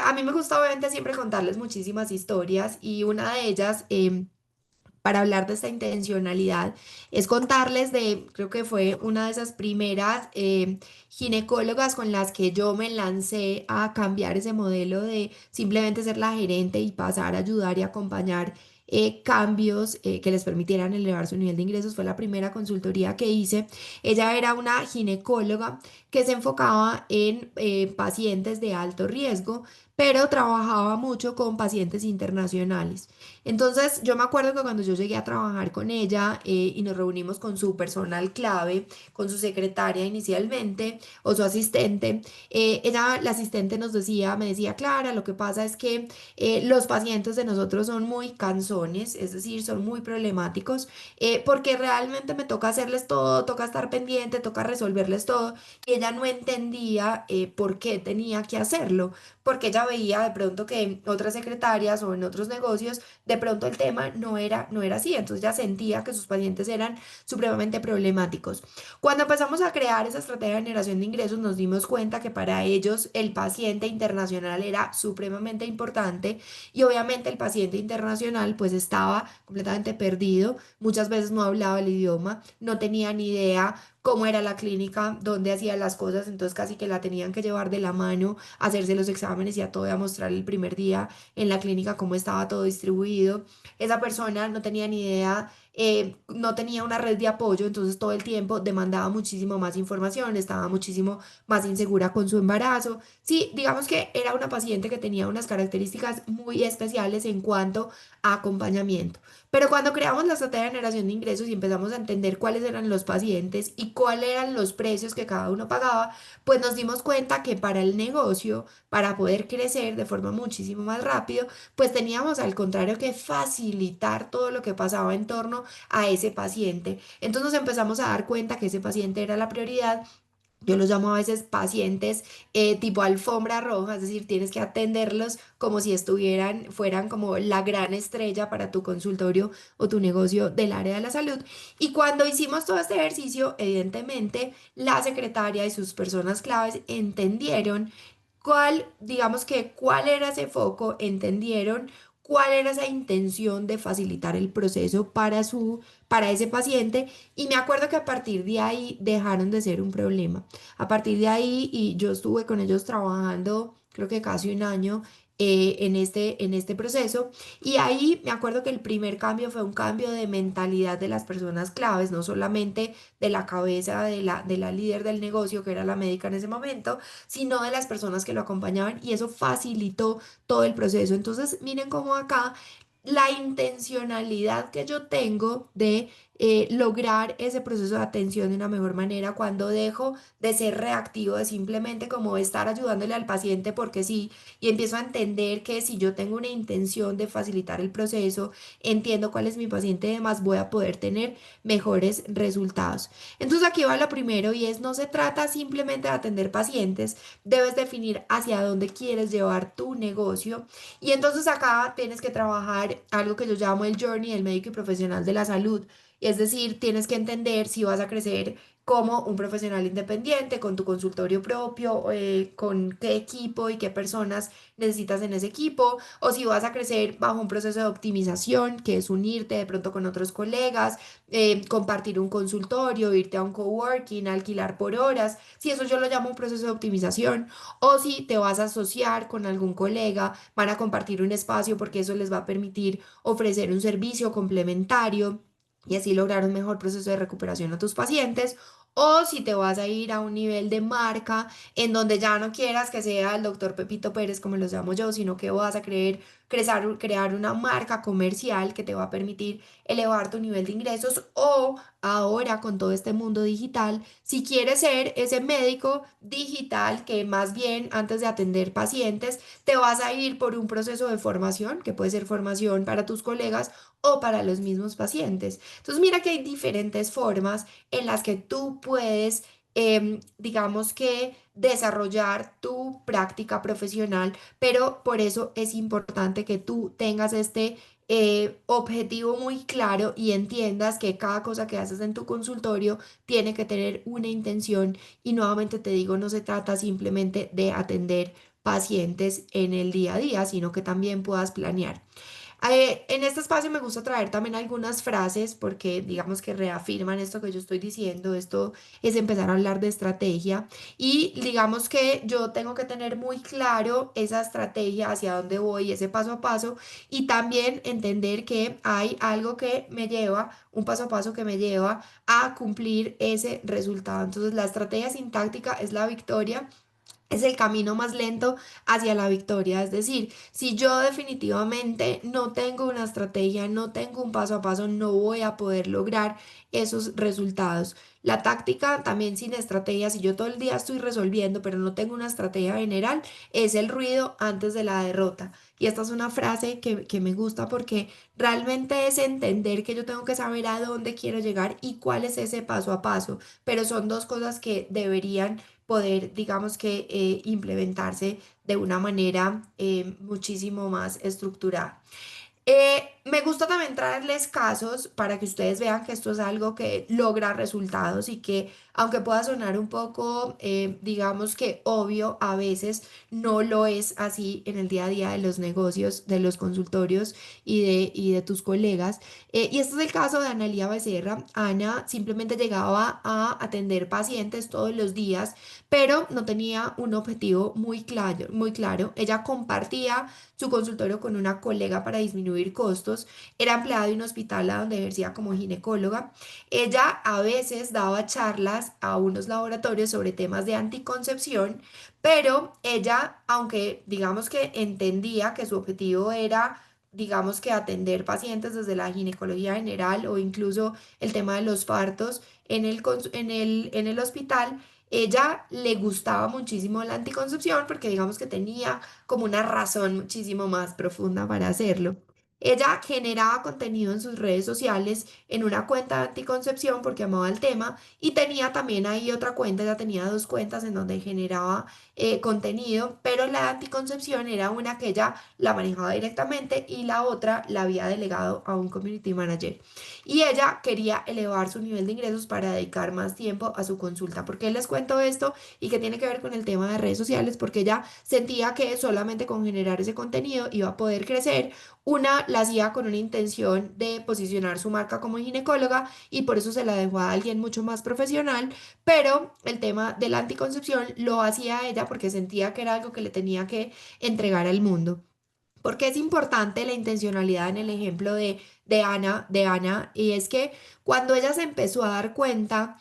Speaker 1: A mí me gusta obviamente siempre contarles muchísimas historias y una de ellas, para hablar de esta intencionalidad, es contarles de, creo que fue una de esas primeras ginecólogas con las que yo me lancé a cambiar ese modelo de simplemente ser la gerente y pasar a ayudar y acompañar cambios que les permitieran elevar su nivel de ingresos. Fue la primera consultoría que hice. Ella era una ginecóloga que se enfocaba en pacientes de alto riesgo, pero trabajaba mucho con pacientes internacionales. Entonces, yo me acuerdo que cuando yo llegué a trabajar con ella y nos reunimos con su personal clave, con su secretaria inicialmente o su asistente, la asistente nos decía, me decía, Clara, lo que pasa es que los pacientes de nosotros son muy cansones, es decir, son muy problemáticos, porque realmente me toca hacerles todo, toca estar pendiente, toca resolverles todo. Y ella no entendía por qué tenía que hacerlo, porque ella ella veía de pronto que en otras secretarias o en otros negocios, de pronto el tema no era así. Entonces ya sentía que sus pacientes eran supremamente problemáticos. Cuando empezamos a crear esa estrategia de generación de ingresos, nos dimos cuenta que para ellos el paciente internacional era supremamente importante y obviamente el paciente internacional pues estaba completamente perdido, muchas veces no hablaba el idioma, no tenía ni idea cómo era la clínica, dónde hacía las cosas, entonces casi que la tenían que llevar de la mano, hacerse los exámenes y a todo, a mostrar el primer día en la clínica cómo estaba todo distribuido. Esa persona no tenía ni idea, no tenía una red de apoyo, entonces todo el tiempo demandaba muchísimo más información, estaba muchísimo más insegura con su embarazo. Sí, digamos que era una paciente que tenía unas características muy especiales en cuanto a acompañamiento. Pero cuando creamos la estrategia de generación de ingresos y empezamos a entender cuáles eran los pacientes y cuáles eran los precios que cada uno pagaba, pues nos dimos cuenta que para el negocio, para poder crecer de forma muchísimo más rápido, pues teníamos al contrario que facilitar todo lo que pasaba en torno a ese paciente. Entonces nos empezamos a dar cuenta que ese paciente era la prioridad. Yo los llamo a veces pacientes tipo alfombra roja, es decir, tienes que atenderlos como si fueran como la gran estrella para tu consultorio o tu negocio del área de la salud. Y cuando hicimos todo este ejercicio, evidentemente la secretaria y sus personas claves entendieron digamos que cuál era ese foco, entendieron cuál era esa intención de facilitar el proceso para ese paciente. Y me acuerdo que a partir de ahí dejaron de ser un problema. A partir de ahí, y yo estuve con ellos trabajando, creo que casi un año en este proceso. Y ahí me acuerdo que el primer cambio fue un cambio de mentalidad de las personas claves, no solamente de la cabeza de la líder del negocio, que era la médica en ese momento, sino de las personas que lo acompañaban y eso facilitó todo el proceso. Entonces, miren cómo acá la intencionalidad que yo tengo de lograr ese proceso de atención de una mejor manera cuando dejo de ser reactivo, de simplemente como estar ayudándole al paciente porque sí, y empiezo a entender que si yo tengo una intención de facilitar el proceso, entiendo cuál es mi paciente y demás, voy a poder tener mejores resultados. Entonces aquí va lo primero y es, no se trata simplemente de atender pacientes, debes definir hacia dónde quieres llevar tu negocio y entonces acá tienes que trabajar algo que yo llamo el journey del médico y profesional de la salud. Es decir, tienes que entender si vas a crecer como un profesional independiente, con tu consultorio propio, con qué equipo y qué personas necesitas en ese equipo, o si vas a crecer bajo un proceso de optimización, que es unirte de pronto con otros colegas, compartir un consultorio, irte a un coworking, alquilar por horas, si eso yo lo llamo un proceso de optimización, o si te vas a asociar con algún colega, van a compartir un espacio porque eso les va a permitir ofrecer un servicio complementario y así lograr un mejor proceso de recuperación a tus pacientes. O si te vas a ir a un nivel de marca en donde ya no quieras que sea el doctor Pepito Pérez, como lo llamo yo, sino que vas a crear una marca comercial que te va a permitir elevar tu nivel de ingresos. O ahora con todo este mundo digital, si quieres ser ese médico digital que más bien antes de atender pacientes, te vas a ir por un proceso de formación, que puede ser formación para tus colegas o para los mismos pacientes. Entonces, mira que hay diferentes formas en las que tú puedes, digamos que, desarrollar tu práctica profesional, pero por eso es importante que tú tengas este objetivo muy claro y entiendas que cada cosa que haces en tu consultorio tiene que tener una intención y nuevamente te digo, no se trata simplemente de atender pacientes en el día a día, sino que también puedas planear. En este espacio me gusta traer también algunas frases porque digamos que reafirman esto que yo estoy diciendo. Esto es empezar a hablar de estrategia y digamos que yo tengo que tener muy claro esa estrategia hacia dónde voy, ese paso a paso y también entender que hay algo que me lleva, un paso a paso que me lleva a cumplir ese resultado. Entonces la estrategia sin táctica es la victoria. Es el camino más lento hacia la victoria. Es decir, si yo definitivamente no tengo una estrategia, no tengo un paso a paso, no voy a poder lograr esos resultados. La táctica también sin estrategia, si yo todo el día estoy resolviendo, pero no tengo una estrategia general, es el ruido antes de la derrota. Y esta es una frase que me gusta porque realmente es entender que yo tengo que saber a dónde quiero llegar y cuál es ese paso a paso. Pero son dos cosas que deberían poder, digamos que, implementarse de una manera muchísimo más estructurada. Me gusta también traerles casos para que ustedes vean que esto es algo que logra resultados y que aunque pueda sonar un poco, digamos que obvio, a veces no lo es así en el día a día de los negocios, de los consultorios y de tus colegas. Y este es el caso de Analía Becerra. Ana simplemente llegaba a atender pacientes todos los días, pero no tenía un objetivo muy claro, muy claro. Ella compartía su consultorio con una colega para disminuir costos. Era empleada de un hospital a donde ejercía como ginecóloga. Ella a veces daba charlas a unos laboratorios sobre temas de anticoncepción, pero ella, aunque digamos que entendía que su objetivo era, digamos que atender pacientes desde la ginecología general o incluso el tema de los partos en el hospital, ella le gustaba muchísimo la anticoncepción porque digamos que tenía como una razón muchísimo más profunda para hacerlo. Ella generaba contenido en sus redes sociales en una cuenta de anticoncepción porque amaba el tema y tenía también ahí otra cuenta, ella tenía dos cuentas en donde generaba contenido, pero la de anticoncepción era una que ella la manejaba directamente y la otra la había delegado a un community manager. Y ella quería elevar su nivel de ingresos para dedicar más tiempo a su consulta. ¿Por qué les cuento esto y qué tiene que ver con el tema de redes sociales? Porque ella sentía que solamente con generar ese contenido iba a poder crecer. Una la hacía con una intención de posicionar su marca como ginecóloga y por eso se la dejó a alguien mucho más profesional, pero el tema de la anticoncepción lo hacía ella porque sentía que era algo que le tenía que entregar al mundo. Porque es importante la intencionalidad en el ejemplo de Ana, y es que cuando ella se empezó a dar cuenta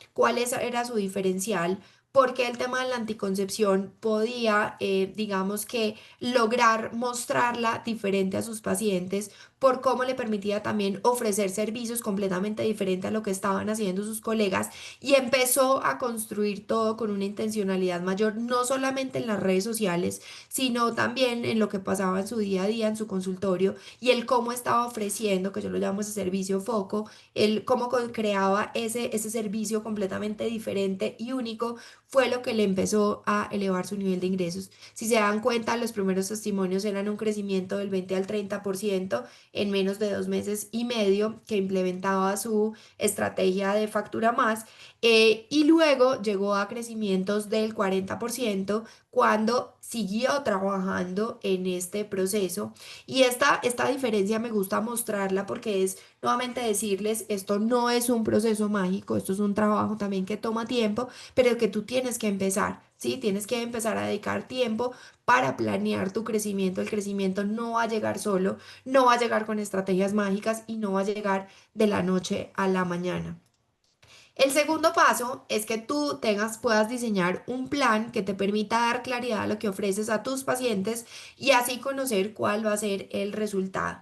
Speaker 1: era su diferencial, porque el tema de la anticoncepción podía, digamos que, lograr mostrarla diferente a sus pacientes, por cómo le permitía también ofrecer servicios completamente diferentes a lo que estaban haciendo sus colegas, y empezó a construir todo con una intencionalidad mayor, no solamente en las redes sociales, sino también en lo que pasaba en su día a día, en su consultorio, y el cómo estaba ofreciendo, que yo lo llamo ese servicio foco, el cómo creaba ese servicio completamente diferente y único, fue lo que le empezó a elevar su nivel de ingresos. Si se dan cuenta, los primeros testimonios eran un crecimiento del 20 al 30% en menos de 2 meses y medio que implementaba su estrategia de factura más, y luego llegó a crecimientos del 40% cuando siguió trabajando en este proceso. Y esta diferencia me gusta mostrarla porque es nuevamente decirles, esto no es un proceso mágico, esto es un trabajo también que toma tiempo, pero que tú tienes que empezar, ¿sí? Tienes que empezar a dedicar tiempo para planear tu crecimiento. El crecimiento no va a llegar solo, no va a llegar con estrategias mágicas y no va a llegar de la noche a la mañana. El segundo paso es que tú puedas diseñar un plan que te permita dar claridad a lo que ofreces a tus pacientes y así conocer cuál va a ser el resultado.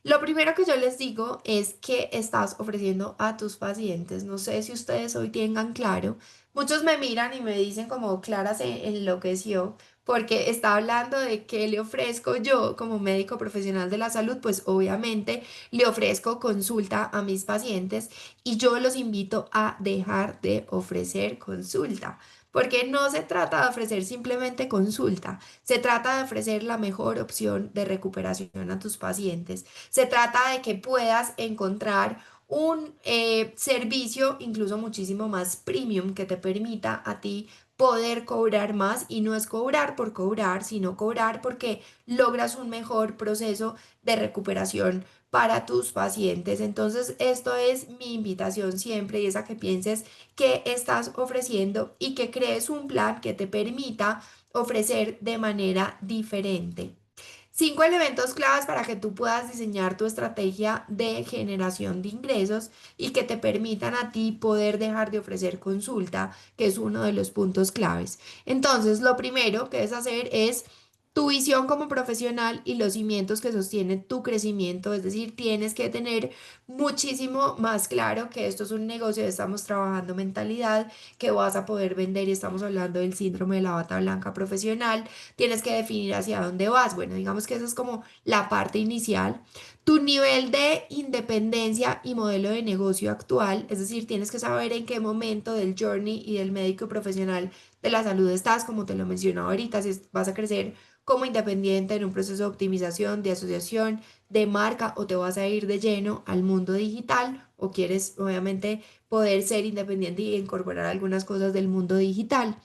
Speaker 1: Lo primero que yo les digo es que estás ofreciendo a tus pacientes. No sé si ustedes hoy tengan claro. Muchos me miran y me dicen como Clara se enloqueció porque está hablando de qué le ofrezco yo como médico profesional de la salud. Pues obviamente le ofrezco consulta a mis pacientes y yo los invito a dejar de ofrecer consulta. Porque no se trata de ofrecer simplemente consulta, se trata de ofrecer la mejor opción de recuperación a tus pacientes. Se trata de que puedas encontrar un servicio incluso muchísimo más premium que te permita a ti poder cobrar más, y no es cobrar por cobrar, sino cobrar porque logras un mejor proceso de recuperación para tus pacientes. Entonces, esto es mi invitación siempre, y es a que pienses qué estás ofreciendo y que crees un plan que te permita ofrecer de manera diferente. 5 elementos claves para que tú puedas diseñar tu estrategia de generación de ingresos y que te permitan a ti poder dejar de ofrecer consulta, que es uno de los puntos claves. Entonces, lo primero que debes hacer es tu visión como profesional y los cimientos que sostienen tu crecimiento, es decir, tienes que tener muchísimo más claro que esto es un negocio, estamos trabajando mentalidad, que vas a poder vender y estamos hablando del síndrome de la bata blanca profesional. Tienes que definir hacia dónde vas. Bueno, digamos que esa es como la parte inicial. Tu nivel de independencia y modelo de negocio actual, es decir, tienes que saber en qué momento del journey y del médico profesional de la salud estás, como te lo mencionaba ahorita, si vas a crecer como independiente en un proceso de optimización, de asociación, de marca, o te vas a ir de lleno al mundo digital o quieres obviamente poder ser independiente y incorporar algunas cosas del mundo digital.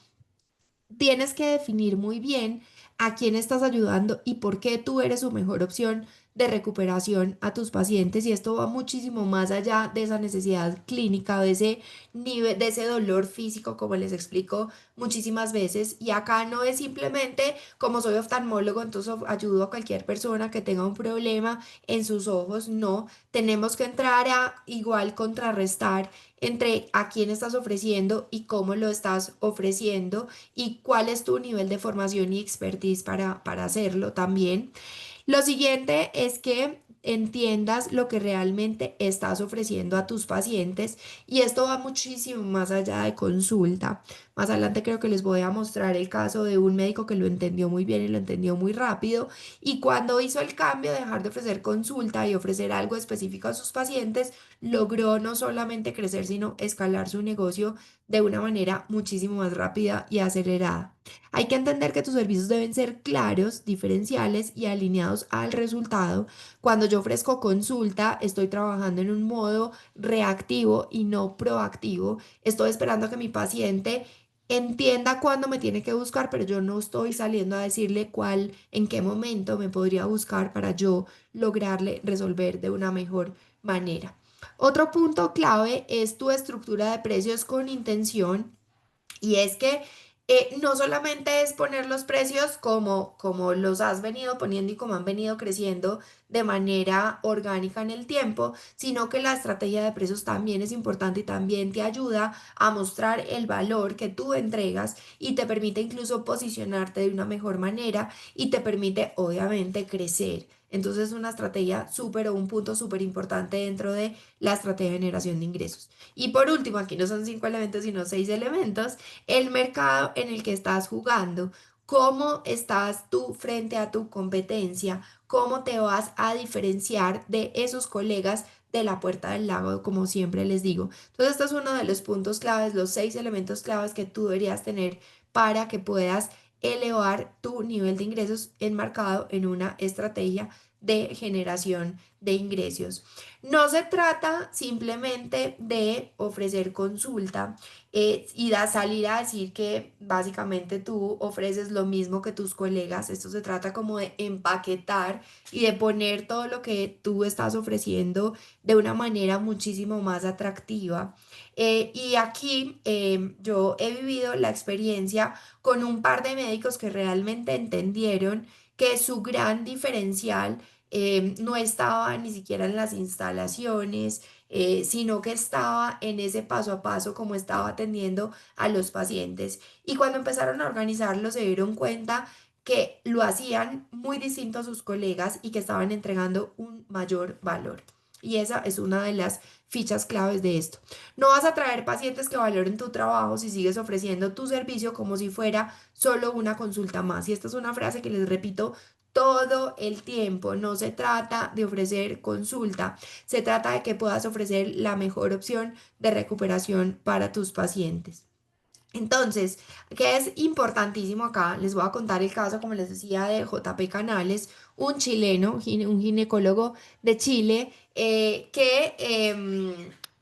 Speaker 1: Tienes que definir muy bien a quién estás ayudando y por qué tú eres su mejor opción de recuperación a tus pacientes. Y esto va muchísimo más allá de esa necesidad clínica, de ese nivel, de ese dolor físico, como les explico muchísimas veces. Y acá no es simplemente como soy oftalmólogo, entonces ayudo a cualquier persona que tenga un problema en sus ojos. No, tenemos que entrar a igual contrarrestar entre a quién estás ofreciendo y cómo lo estás ofreciendo y cuál es tu nivel de formación y expertise para hacerlo también. Lo siguiente es que entiendas lo que realmente estás ofreciendo a tus pacientes y esto va muchísimo más allá de consulta. Más adelante creo que les voy a mostrar el caso de un médico que lo entendió muy bien y lo entendió muy rápido y cuando hizo el cambio de dejar de ofrecer consulta y ofrecer algo específico a sus pacientes, logró no solamente crecer, sino escalar su negocio de una manera muchísimo más rápida y acelerada. Hay que entender que tus servicios deben ser claros, diferenciales y alineados al resultado. Cuando yo ofrezco consulta, estoy trabajando en un modo reactivo y no proactivo. Estoy esperando a que mi paciente entienda cuándo me tiene que buscar, pero yo no estoy saliendo a decirle cuál, en qué momento me podría buscar para yo lograrle resolver de una mejor manera. Otro punto clave es tu estructura de precios con intención y es que no solamente es poner los precios como los has venido poniendo y como han venido creciendo de manera orgánica en el tiempo, sino que la estrategia de precios también es importante y también te ayuda a mostrar el valor que tú entregas y te permite incluso posicionarte de una mejor manera y te permite obviamente crecer. Entonces es una estrategia súper o un punto súper importante dentro de la estrategia de generación de ingresos. Y por último, aquí no son 5 elementos, sino 6 elementos, el mercado en el que estás jugando, cómo estás tú frente a tu competencia, cómo te vas a diferenciar de esos colegas de la puerta del lago, como siempre les digo. Entonces, esto es uno de los puntos claves, los 6 elementos claves que tú deberías tener para que puedas elevar tu nivel de ingresos enmarcado en una estrategia de generación de ingresos. No se trata simplemente de ofrecer consulta y salir a decir que básicamente tú ofreces lo mismo que tus colegas. Esto se trata como de empaquetar y de poner todo lo que tú estás ofreciendo de una manera muchísimo más atractiva. Y aquí yo he vivido la experiencia con un par de médicos que realmente entendieron que su gran diferencial no estaba ni siquiera en las instalaciones, sino que estaba en ese paso a paso como estaba atendiendo a los pacientes. Y cuando empezaron a organizarlo, se dieron cuenta que lo hacían muy distinto a sus colegas y que estaban entregando un mayor valor. Y esa es una de las fichas claves de esto. No vas a traer pacientes que valoren tu trabajo si sigues ofreciendo tu servicio como si fuera solo una consulta más. Y esta es una frase que les repito todo el tiempo. No se trata de ofrecer consulta, se trata de que puedas ofrecer la mejor opción de recuperación para tus pacientes. Entonces, ¿qué es importantísimo acá? Les voy a contar el caso, como les decía, de JP Canales, un chileno, un ginecólogo de Chile, que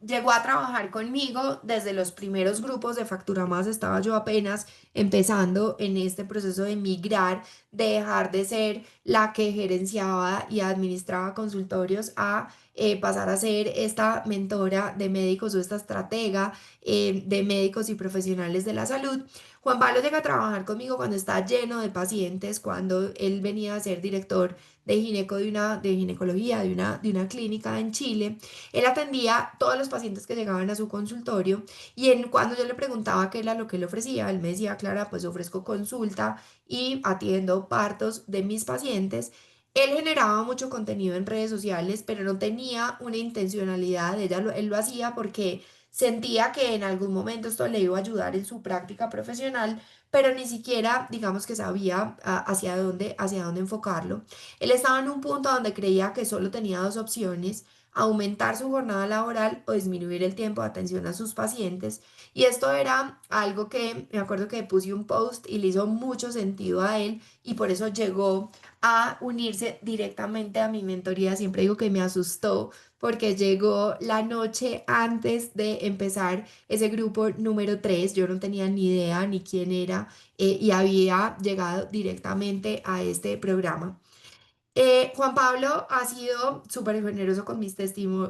Speaker 1: llegó a trabajar conmigo desde los primeros grupos de Factura Más. Estaba yo apenas empezando en este proceso de migrar, de dejar de ser la que gerenciaba y administraba consultorios a pasar a ser esta mentora de médicos o esta estratega de médicos y profesionales de la salud. Juan Pablo llega a trabajar conmigo cuando está lleno de pacientes, cuando él venía a ser director de de ginecología de una clínica en Chile. Él atendía todos los pacientes que llegaban a su consultorio y cuando yo le preguntaba qué era lo que él ofrecía, él me decía, Clara, pues ofrezco consulta y atiendo partos de mis pacientes. Él generaba mucho contenido en redes sociales, pero no tenía una intencionalidad. Él lo hacía porque sentía que en algún momento esto le iba a ayudar en su práctica profesional, pero ni siquiera, digamos que sabía hacia dónde enfocarlo. Él estaba en un punto donde creía que solo tenía dos opciones, aumentar su jornada laboral o disminuir el tiempo de atención a sus pacientes. Y esto era algo que me acuerdo que puse un post y le hizo mucho sentido a él y por eso llegó a unirse directamente a mi mentoría. Siempre digo que me asustó porque llegó la noche antes de empezar ese grupo número 3. Yo no tenía ni idea ni quién era, y había llegado directamente a este programa. Juan Pablo ha sido súper generoso con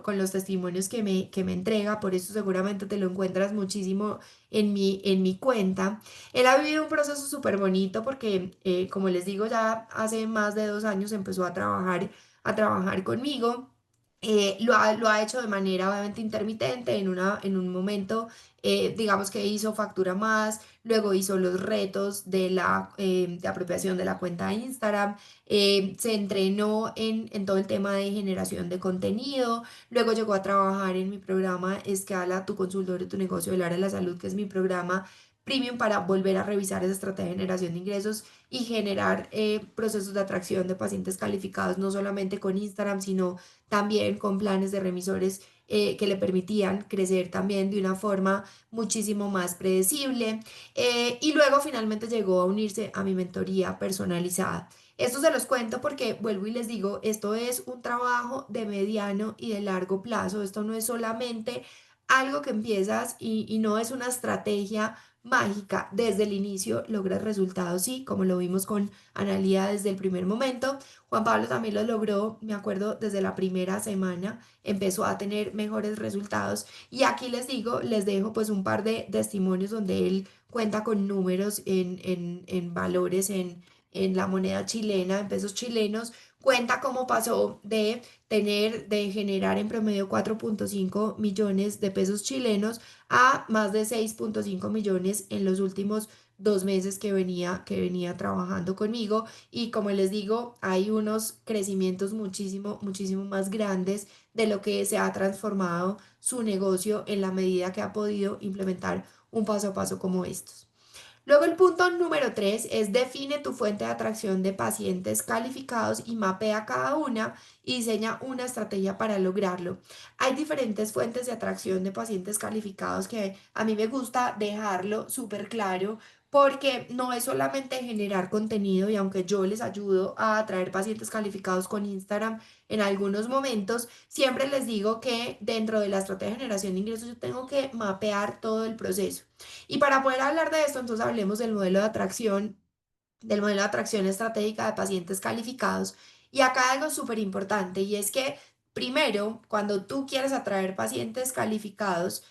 Speaker 1: con los testimonios que me entrega, por eso seguramente te lo encuentras muchísimo en mi cuenta. Él ha vivido un proceso súper bonito porque, como les digo, ya hace más de 2 años empezó a trabajar conmigo. Lo ha hecho de manera obviamente intermitente, en un momento, digamos que hizo factura más, luego hizo los retos de apropiación de la cuenta de Instagram, se entrenó en todo el tema de generación de contenido, luego llegó a trabajar en mi programa Escala tu consultorio, tu negocio del área de la salud, que es mi programa premium para volver a revisar esa estrategia de generación de ingresos y generar procesos de atracción de pacientes calificados, no solamente con Instagram, sino también con planes de remisores que le permitían crecer también de una forma muchísimo más predecible. Y luego finalmente llegó a unirse a mi mentoría personalizada. Esto se los cuento porque vuelvo y les digo, esto es un trabajo de mediano y de largo plazo. Esto no es solamente algo que empiezas y no es una estrategia mágica. Desde el inicio logras resultados, sí, como lo vimos con Analía desde el primer momento. Juan Pablo también lo logró, me acuerdo, desde la primera semana empezó a tener mejores resultados. Y aquí les digo, les dejo pues un par de testimonios donde él cuenta con números en valores, en la moneda chilena, en pesos chilenos, cuenta cómo pasó de generar en promedio 4,5 millones de pesos chilenos a más de 6,5 millones en los últimos 2 meses que venía trabajando conmigo. Y como les digo, hay unos crecimientos muchísimo más grandes de lo que se ha transformado su negocio en la medida que ha podido implementar un paso a paso como estos. Luego el punto número 3 es define tu fuente de atracción de pacientes calificados y mapea cada una y diseña una estrategia para lograrlo. Hay diferentes fuentes de atracción de pacientes calificados que a mí me gusta dejarlo súper claro porque no es solamente generar contenido y aunque yo les ayudo a atraer pacientes calificados con Instagram en algunos momentos, siempre les digo que dentro de la estrategia de generación de ingresos yo tengo que mapear todo el proceso. Y para poder hablar de esto, entonces hablemos del modelo de atracción estratégica de pacientes calificados. Y acá hay algo súper importante y es que primero, cuando tú quieres atraer pacientes calificados,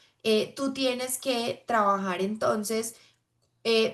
Speaker 1: tú tienes que trabajar entonces,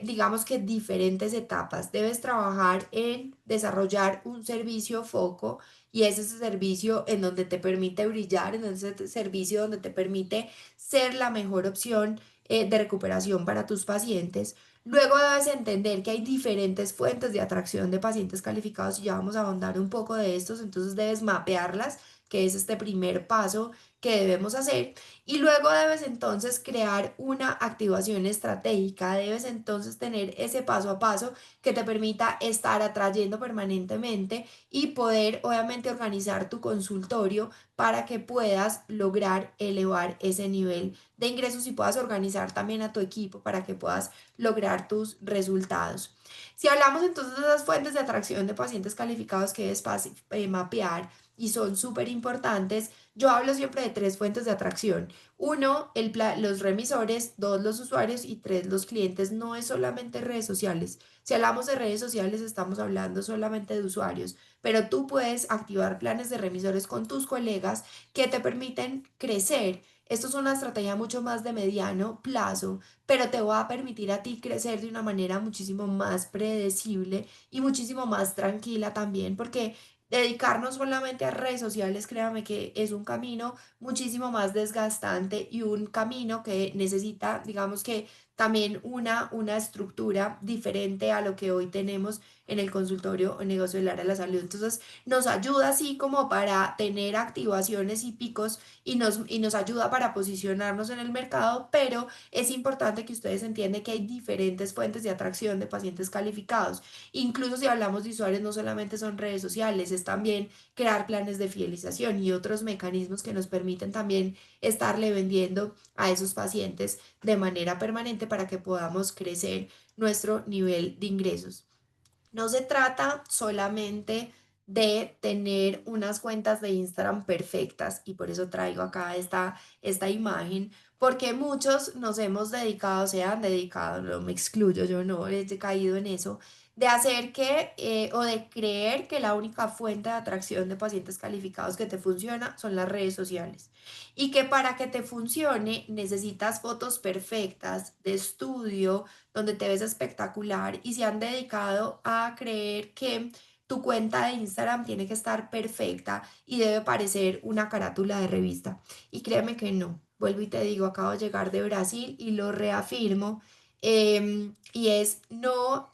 Speaker 1: digamos que diferentes etapas. Debes trabajar en desarrollar un servicio foco y es ese servicio en donde te permite brillar, en ese servicio donde te permite ser la mejor opción de recuperación para tus pacientes. Luego debes entender que hay diferentes fuentes de atracción de pacientes calificados y ya vamos a ahondar un poco de estos, entonces debes mapearlas, que es este primer paso que debemos hacer. Y luego debes entonces crear una activación estratégica, debes entonces tener ese paso a paso que te permita estar atrayendo permanentemente y poder obviamente organizar tu consultorio para que puedas lograr elevar ese nivel de ingresos y puedas organizar también a tu equipo para que puedas lograr tus resultados. Si hablamos entonces de esas fuentes de atracción de pacientes calificados que debes mapear y son súper importantes, yo hablo siempre de tres fuentes de atracción. Uno, los remisores, dos, los usuarios y tres, los clientes. No es solamente redes sociales. Si hablamos de redes sociales, estamos hablando solamente de usuarios, pero tú puedes activar planes de remisores con tus colegas que te permiten crecer. Esto es una estrategia mucho más de mediano plazo, pero te va a permitir a ti crecer de una manera muchísimo más predecible y muchísimo más tranquila también, porque dedicarnos solamente a redes sociales, créame que es un camino muchísimo más desgastante y un camino que necesita, digamos que también una estructura diferente a lo que hoy tenemos en el consultorio o negocio del área de la salud. Entonces, nos ayuda así como para tener activaciones y picos y nos ayuda para posicionarnos en el mercado, pero es importante que ustedes entiendan que hay diferentes fuentes de atracción de pacientes calificados. Incluso si hablamos de usuarios, no solamente son redes sociales, es también crear planes de fidelización y otros mecanismos que nos permiten también estarle vendiendo a esos pacientes de manera permanente para que podamos crecer nuestro nivel de ingresos. No se trata solamente de tener unas cuentas de Instagram perfectas y por eso traigo acá esta imagen, porque muchos nos hemos dedicado, se han dedicado, no me excluyo, yo no he caído en eso, de hacer que o de creer que la única fuente de atracción de pacientes calificados que te funciona son las redes sociales y que para que te funcione necesitas fotos perfectas de estudio donde te ves espectacular y se han dedicado a creer que tu cuenta de Instagram tiene que estar perfecta y debe parecer una carátula de revista. Y créeme que no. Vuelvo y te digo, acabo de llegar de Brasil y lo reafirmo. Y es, no,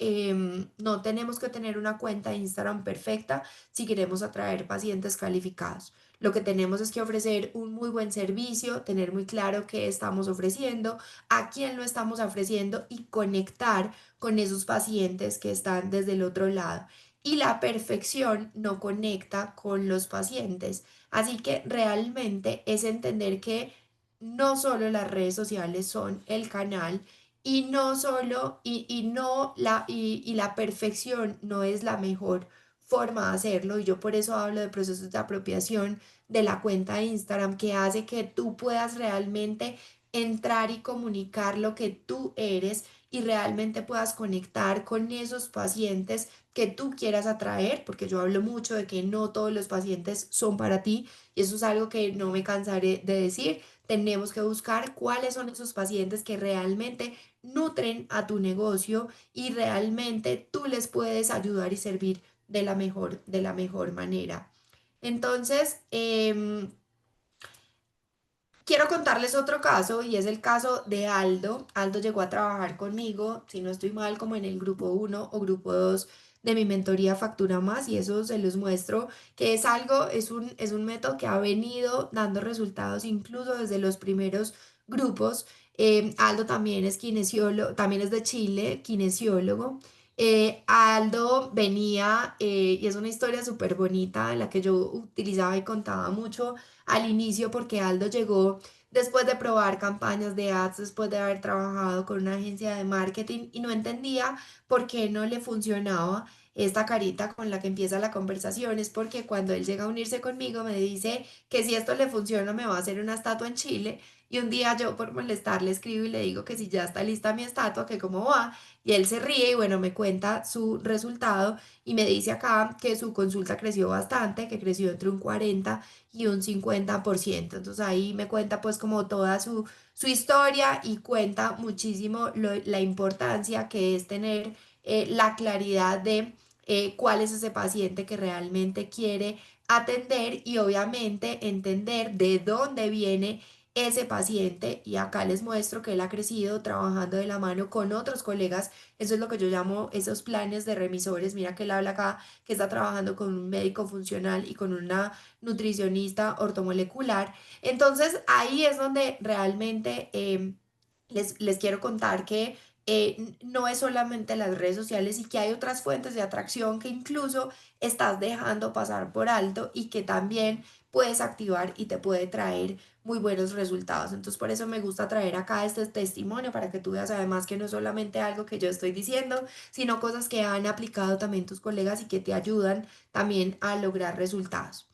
Speaker 1: no tenemos que tener una cuenta de Instagram perfecta si queremos atraer pacientes calificados. Lo que tenemos es que ofrecer un muy buen servicio, tener muy claro qué estamos ofreciendo, a quién lo estamos ofreciendo y conectar con esos pacientes que están desde el otro lado. Y la perfección no conecta con los pacientes. Así que realmente es entender que no solo las redes sociales son el canal y no solo y no la y la perfección no es la mejor forma de hacerlo y yo por eso hablo de procesos de apropiación de la cuenta de Instagram que hace que tú puedas realmente entrar y comunicar lo que tú eres y realmente puedas conectar con esos pacientes que tú quieras atraer, porque yo hablo mucho de que no todos los pacientes son para ti y eso es algo que no me cansaré de decir. Tenemos que buscar cuáles son esos pacientes que realmente nutren a tu negocio y realmente tú les puedes ayudar y servir de la mejor manera. Entonces, quiero contarles otro caso y es el caso de Aldo. Aldo llegó a trabajar conmigo, si no estoy mal, como en el grupo uno o grupo 2 de mi mentoría Factura Más y eso se los muestro, que es algo, es un método que ha venido dando resultados incluso desde los primeros grupos. Aldo también es kinesiólogo, también es de Chile, kinesiólogo. Aldo venía, y es una historia súper bonita en la que yo utilizaba y contaba mucho al inicio porque Aldo llegó después de probar campañas de ads, después de haber trabajado con una agencia de marketing y no entendía por qué no le funcionaba esta carita con la que empieza la conversación. Es porque cuando él llega a unirse conmigo me dice que si esto le funciona me va a hacer una estatua en Chile. Y un día yo por molestar le escribo y le digo que si ya está lista mi estatua, que cómo va. Y él se ríe y bueno, me cuenta su resultado y me dice acá que su consulta creció bastante, que creció entre un 40 y un 50%. Entonces ahí me cuenta pues como toda su historia y cuenta muchísimo la importancia que es tener la claridad de cuál es ese paciente que realmente quiere atender y obviamente entender de dónde viene ese paciente y acá les muestro que él ha crecido trabajando de la mano con otros colegas. Eso es lo que yo llamo esos planes de remisores. Mira que él habla acá que está trabajando con un médico funcional y con una nutricionista ortomolecular. Entonces ahí es donde realmente les quiero contar que no es solamente las redes sociales y que hay otras fuentes de atracción que incluso estás dejando pasar por alto y que también puedes activar y te puede traer muy buenos resultados. Entonces por eso me gusta traer acá este testimonio para que tú veas además que no es solamente algo que yo estoy diciendo, sino cosas que han aplicado también tus colegas y que te ayudan también a lograr resultados.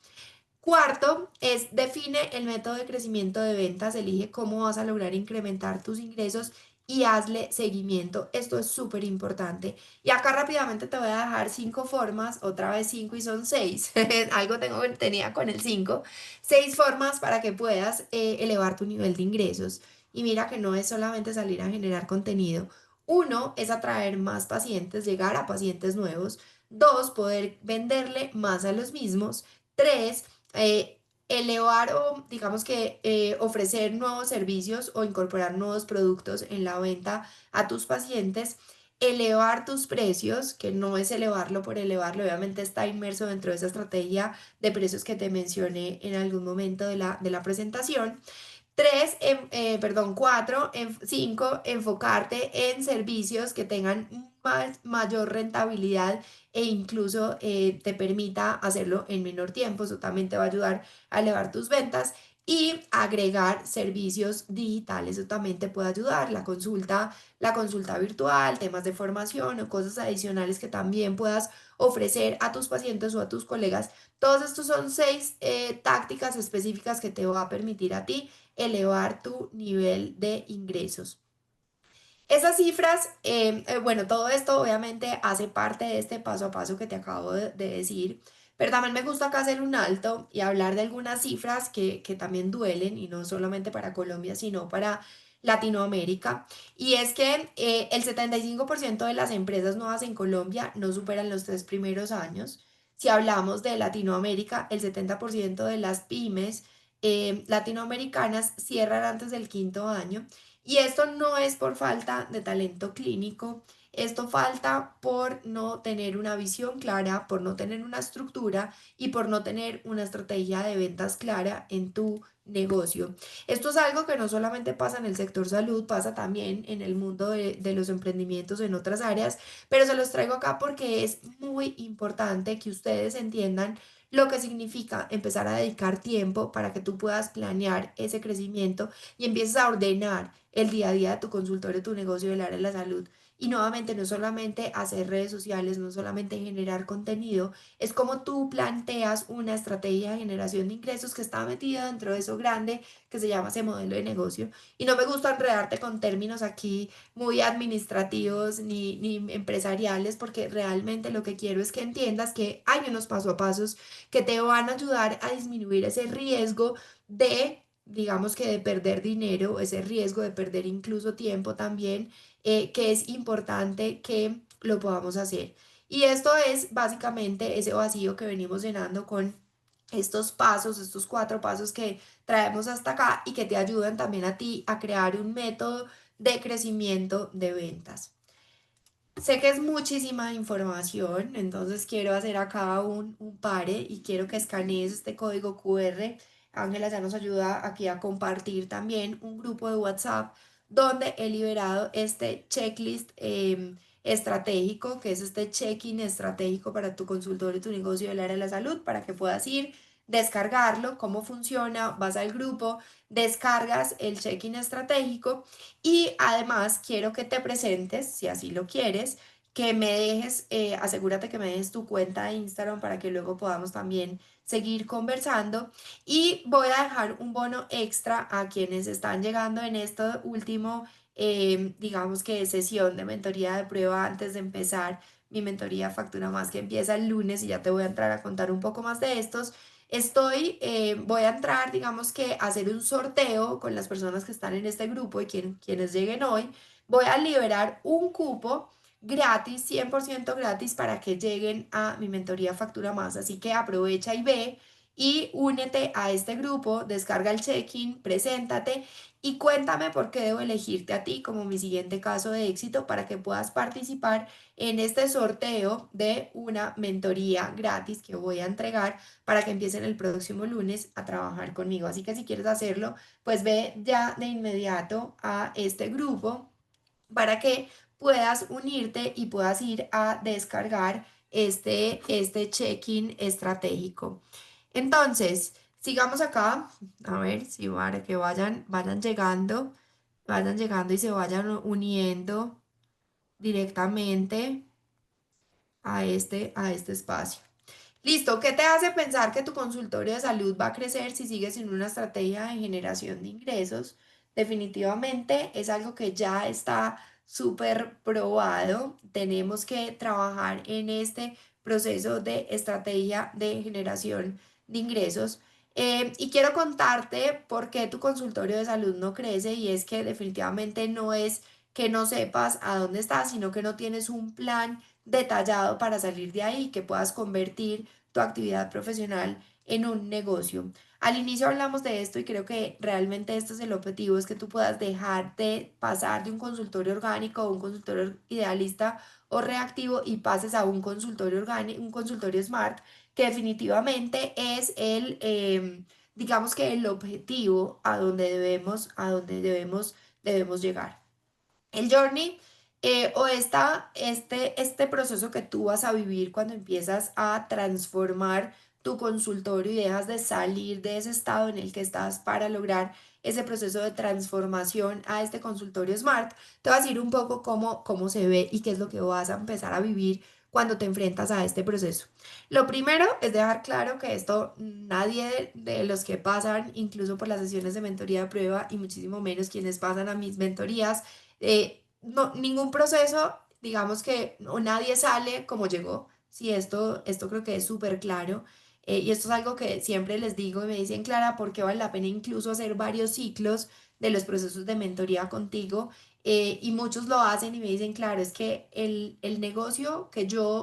Speaker 1: Cuarto es define el método de crecimiento de ventas, elige cómo vas a lograr incrementar tus ingresos y hazle seguimiento. Esto es súper importante. Y acá rápidamente te voy a dejar 5 formas, otra vez 5 y son 6. Algo tenía con el 5. 6 formas para que puedas elevar tu nivel de ingresos. Y mira que no es solamente salir a generar contenido. Uno es atraer más pacientes, llegar a pacientes nuevos. Dos, poder venderle más a los mismos. Tres, elevar o digamos que ofrecer nuevos servicios o incorporar nuevos productos en la venta a tus pacientes, elevar tus precios, que no es elevarlo por elevarlo, obviamente está inmerso dentro de esa estrategia de precios que te mencioné en algún momento de la presentación. Tres, perdón, cuatro, cinco, enfocarte en servicios que tengan mayor rentabilidad e incluso te permita hacerlo en menor tiempo. Eso también te va a ayudar a elevar tus ventas y agregar servicios digitales. Eso también te puede ayudar. La consulta virtual, temas de formación o cosas adicionales que también puedas ofrecer a tus pacientes o a tus colegas. Todos estos son seis tácticas específicas que te va a permitir a ti elevar tu nivel de ingresos. Esas cifras, bueno, todo esto obviamente hace parte de este paso a paso que te acabo de decir, pero también me gusta acá hacer un alto y hablar de algunas cifras que también duelen y no solamente para Colombia, sino para Latinoamérica. Y es que el 75% de las empresas nuevas en Colombia no superan los 3 primeros años. Si hablamos de Latinoamérica, el 70% de las pymes latinoamericanas cierran antes del quinto año. Y esto no es por falta de talento clínico, esto falta por no tener una visión clara, por no tener una estructura y por no tener una estrategia de ventas clara en tu negocio. Esto es algo que no solamente pasa en el sector salud, pasa también en el mundo de los emprendimientos en otras áreas, pero se los traigo acá porque es muy importante que ustedes entiendan lo que significa empezar a dedicar tiempo para que tú puedas planear ese crecimiento y empieces a ordenar el día a día de tu consultorio, tu negocio del área de la salud. Y nuevamente, no solamente hacer redes sociales, no solamente generar contenido, es como tú planteas una estrategia de generación de ingresos que está metida dentro de eso grande que se llama ese modelo de negocio. Y no me gusta enredarte con términos aquí muy administrativos ni empresariales, porque realmente lo que quiero es que entiendas que hay unos paso a pasos que te van a ayudar a disminuir ese riesgo de digamos que de perder dinero, ese riesgo de perder incluso tiempo también, que es importante que lo podamos hacer. Y esto es básicamente ese vacío que venimos llenando con estos pasos, estos 4 pasos que traemos hasta acá y que te ayudan también a ti a crear un método de crecimiento de ventas. Sé que es muchísima información, entonces quiero hacer acá un pare y quiero que escanees este código QR. Ángela ya nos ayuda aquí a compartir también un grupo de WhatsApp donde he liberado este checklist estratégico, que es este check-in estratégico para tu consultorio y tu negocio del área de la salud, para que puedas ir, descargarlo, cómo funciona, vas al grupo, descargas el check-in estratégico y además quiero que te presentes, si así lo quieres, que me dejes, asegúrate que me dejes tu cuenta de Instagram para que luego podamos también seguir conversando. Y voy a dejar un bono extra a quienes están llegando en esto último, digamos que sesión de mentoría de prueba antes de empezar mi mentoría Factura Más que empieza el lunes y ya te voy a entrar a contar un poco más de estos. Voy a entrar, digamos que a hacer un sorteo con las personas que están en este grupo y quienes lleguen hoy. Voy a liberar un cupo gratis, 100% gratis para que lleguen a mi mentoría Factura Más. Así que aprovecha y ve y únete a este grupo, descarga el check-in, preséntate y cuéntame por qué debo elegirte a ti como mi siguiente caso de éxito para que puedas participar en este sorteo de una mentoría gratis que voy a entregar para que empiecen el próximo lunes a trabajar conmigo. Así que si quieres hacerlo, pues ve ya de inmediato a este grupo para que puedas unirte y puedas ir a descargar este check-in estratégico. Entonces, sigamos acá, a ver si para que vayan llegando y se vayan uniendo directamente a este espacio. Listo, ¿qué te hace pensar que tu consultorio de salud va a crecer si sigues sin una estrategia de generación de ingresos? Definitivamente es algo que ya está súper probado. Tenemos que trabajar en este proceso de estrategia de generación de ingresos. Y quiero contarte por qué tu consultorio de salud no crece y es que definitivamente no es que no sepas a dónde estás, sino que no tienes un plan detallado para salir de ahí, que puedas convertir tu actividad profesional en un negocio. Al inicio hablamos de esto y creo que realmente este es el objetivo, es que tú puedas dejar de pasar de un consultorio orgánico a un consultorio idealista o reactivo y pases a un consultorio orgánico, un consultorio smart, que definitivamente es digamos que el objetivo debemos llegar. El journey o este proceso que tú vas a vivir cuando empiezas a transformar tu consultorio y dejas de salir de ese estado en el que estás para lograr ese proceso de transformación a este consultorio Smart, te voy a decir un poco cómo se ve y qué es lo que vas a empezar a vivir cuando te enfrentas a este proceso. Lo primero es dejar claro que esto nadie de los que pasan incluso por las sesiones de mentoría de prueba y muchísimo menos quienes pasan a mis mentorías no, ningún proceso, digamos que no, nadie sale como llegó. Sí, esto creo que es súper claro. Y esto es algo que siempre les digo y me dicen, Clara, ¿por qué vale la pena incluso hacer varios ciclos de los procesos de mentoría contigo? Y muchos lo hacen y me dicen, claro, es que el negocio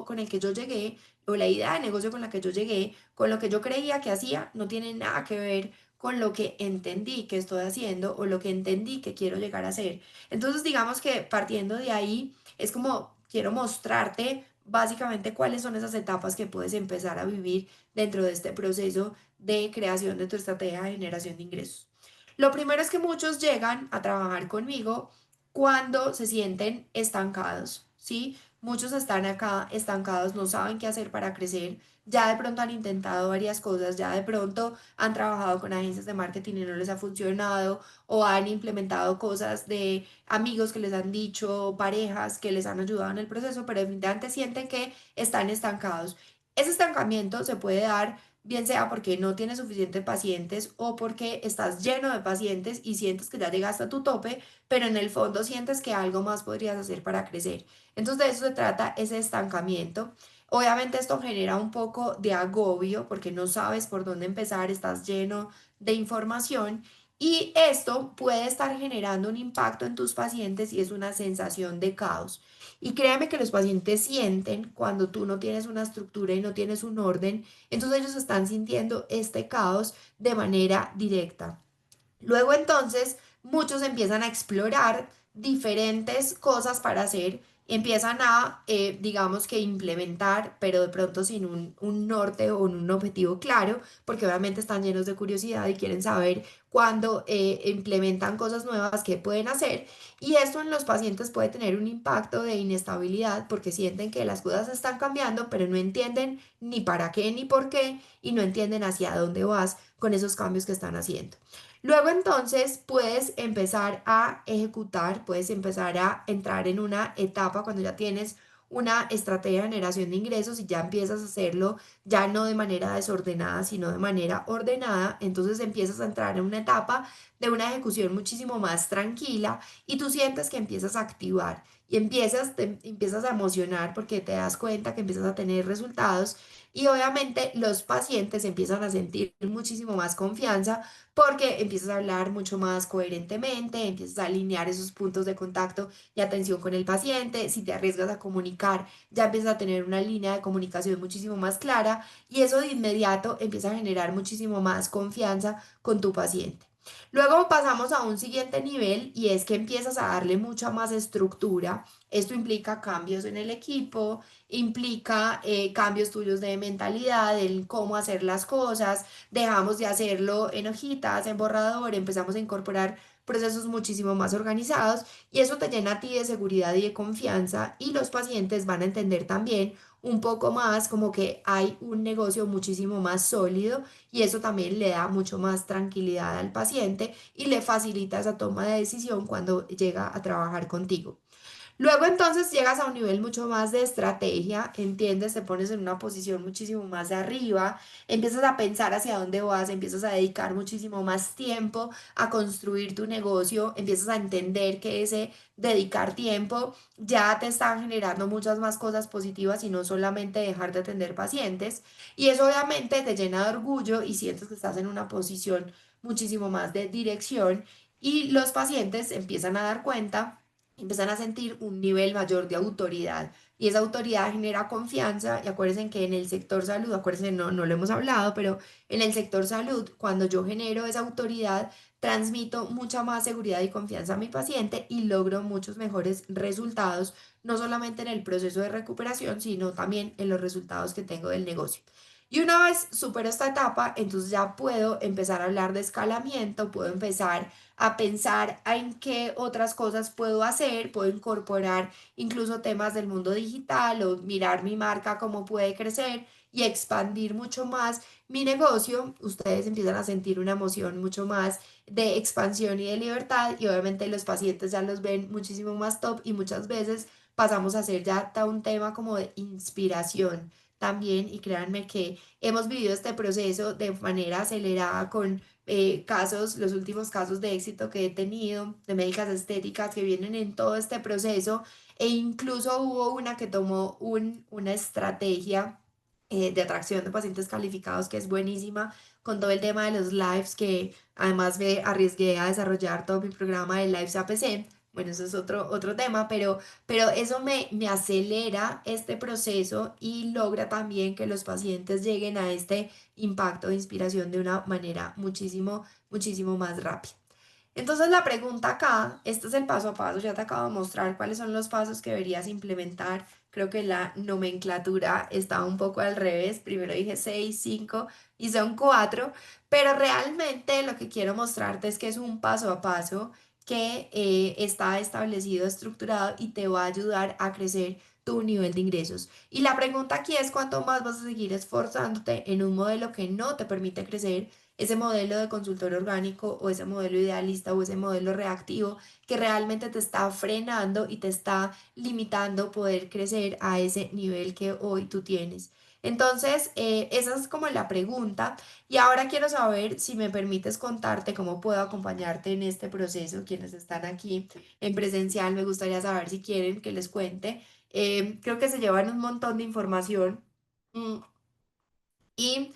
Speaker 1: con el que yo llegué, o la idea de negocio con la que yo llegué, con lo que yo creía que hacía, no tiene nada que ver con lo que entendí que estoy haciendo o lo que entendí que quiero llegar a hacer. Entonces, digamos que partiendo de ahí, es como quiero mostrarte básicamente cuáles son esas etapas que puedes empezar a vivir dentro de este proceso de creación de tu estrategia de generación de ingresos. Lo primero es que muchos llegan a trabajar conmigo cuando se sienten estancados, ¿sí? Muchos están acá estancados, no saben qué hacer para crecer, ya de pronto han intentado varias cosas, ya de pronto han trabajado con agencias de marketing y no les ha funcionado, o han implementado cosas de amigos que les han dicho, parejas que les han ayudado en el proceso, pero definitivamente sienten que están estancados. Ese estancamiento se puede dar bien sea porque no tienes suficientes pacientes o porque estás lleno de pacientes y sientes que ya llegaste a tu tope, pero en el fondo sientes que algo más podrías hacer para crecer. Entonces de eso se trata ese estancamiento. Obviamente esto genera un poco de agobio porque no sabes por dónde empezar, estás lleno de información y esto puede estar generando un impacto en tus pacientes y es una sensación de caos. Y créeme que los pacientes sienten cuando tú no tienes una estructura y no tienes un orden, entonces ellos están sintiendo este caos de manera directa. Luego entonces muchos empiezan a explorar diferentes cosas para hacer, empiezan a, digamos que implementar, pero de pronto sin un norte o un objetivo claro, porque obviamente están llenos de curiosidad y quieren saber cuando implementan cosas nuevas que pueden hacer. Y esto en los pacientes puede tener un impacto de inestabilidad porque sienten que las cosas están cambiando, pero no entienden ni para qué ni por qué y no entienden hacia dónde vas con esos cambios que están haciendo. Luego entonces puedes empezar a ejecutar, puedes empezar a entrar en una etapa cuando ya tienes una estrategia de generación de ingresos y ya empiezas a hacerlo ya no de manera desordenada, sino de manera ordenada, entonces empiezas a entrar en una etapa de una ejecución muchísimo más tranquila y tú sientes que empiezas a activar y empiezas a emocionar porque te das cuenta que empiezas a tener resultados y obviamente los pacientes empiezan a sentir muchísimo más confianza porque empiezas a hablar mucho más coherentemente, empiezas a alinear esos puntos de contacto y atención con el paciente, si te arriesgas a comunicar, ya empiezas a tener una línea de comunicación muchísimo más clara y eso de inmediato empieza a generar muchísimo más confianza con tu paciente. Luego pasamos a un siguiente nivel y es que empiezas a darle mucha más estructura. Esto implica cambios en el equipo, implica cambios tuyos de mentalidad, en cómo hacer las cosas, dejamos de hacerlo en hojitas, en borrador, empezamos a incorporar procesos muchísimo más organizados y eso te llena a ti de seguridad y de confianza y los pacientes van a entender también un poco más como que hay un negocio muchísimo más sólido y eso también le da mucho más tranquilidad al paciente y le facilita esa toma de decisión cuando llega a trabajar contigo. Luego entonces llegas a un nivel mucho más de estrategia, entiendes, te pones en una posición muchísimo más de arriba, empiezas a pensar hacia dónde vas, empiezas a dedicar muchísimo más tiempo a construir tu negocio, empiezas a entender que ese dedicar tiempo ya te está generando muchas más cosas positivas y no solamente dejar de atender pacientes. Y eso obviamente te llena de orgullo y sientes que estás en una posición muchísimo más de dirección y los pacientes empiezan a dar cuenta empiezan a sentir un nivel mayor de autoridad. Y esa autoridad genera confianza. Y acuérdense que en el sector salud, acuérdense, no lo hemos hablado, pero en el sector salud, cuando yo genero esa autoridad, transmito mucha más seguridad y confianza a mi paciente y logro muchos mejores resultados, no solamente en el proceso de recuperación, sino también en los resultados que tengo del negocio. Y una vez supero esta etapa, entonces ya puedo empezar a hablar de escalamiento, puedo empezar a pensar en qué otras cosas puedo hacer, puedo incorporar incluso temas del mundo digital o mirar mi marca, cómo puede crecer y expandir mucho más mi negocio. Ustedes empiezan a sentir una emoción mucho más de expansión y de libertad y obviamente los pacientes ya los ven muchísimo más top y muchas veces pasamos a hacer ya un tema como de inspiración también y créanme que hemos vivido este proceso de manera acelerada con casos, los últimos casos de éxito que he tenido, de médicas estéticas que vienen en todo este proceso, e incluso hubo una que tomó una estrategia de atracción de pacientes calificados que es buenísima, con todo el tema de los lives, que además me arriesgué a desarrollar todo mi programa de Lives APC. Bueno, eso es otro tema, pero eso me acelera este proceso y logra también que los pacientes lleguen a este impacto de inspiración de una manera muchísimo más rápida. Entonces la pregunta acá, este es el paso a paso, ya te acabo de mostrar cuáles son los pasos que deberías implementar. Creo que la nomenclatura estaba un poco al revés, primero dije 6, 5 y son 4, pero realmente lo que quiero mostrarte es que es un paso a paso que está establecido, estructurado y te va a ayudar a crecer tu nivel de ingresos. Y la pregunta aquí es cuánto más vas a seguir esforzándote en un modelo que no te permite crecer, ese modelo de consultor orgánico o ese modelo idealista o ese modelo reactivo que realmente te está frenando y te está limitando poder crecer a ese nivel que hoy tú tienes. Entonces, esa es como la pregunta. Y ahora quiero saber si me permites contarte cómo puedo acompañarte en este proceso. Quienes están aquí en presencial, me gustaría saber si quieren que les cuente. Creo que se llevan un montón de información. Mm, y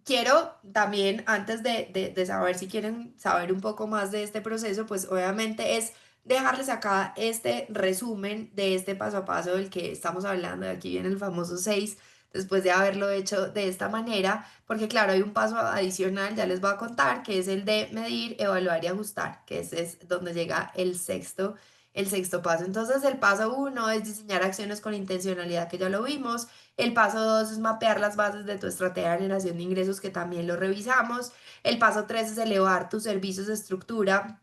Speaker 1: quiero también, antes de saber si quieren saber un poco más de este proceso, pues obviamente es dejarles acá este resumen de este paso a paso del que estamos hablando. De aquí viene el famoso 6 después de haberlo hecho de esta manera, porque claro, hay un paso adicional, ya les voy a contar, que es el de medir, evaluar y ajustar, que ese es donde llega el sexto paso. Entonces, el paso uno es diseñar acciones con intencionalidad, que ya lo vimos. El paso 2 es mapear las bases de tu estrategia de generación de ingresos, que también lo revisamos. El paso 3 es elevar tus servicios de estructura,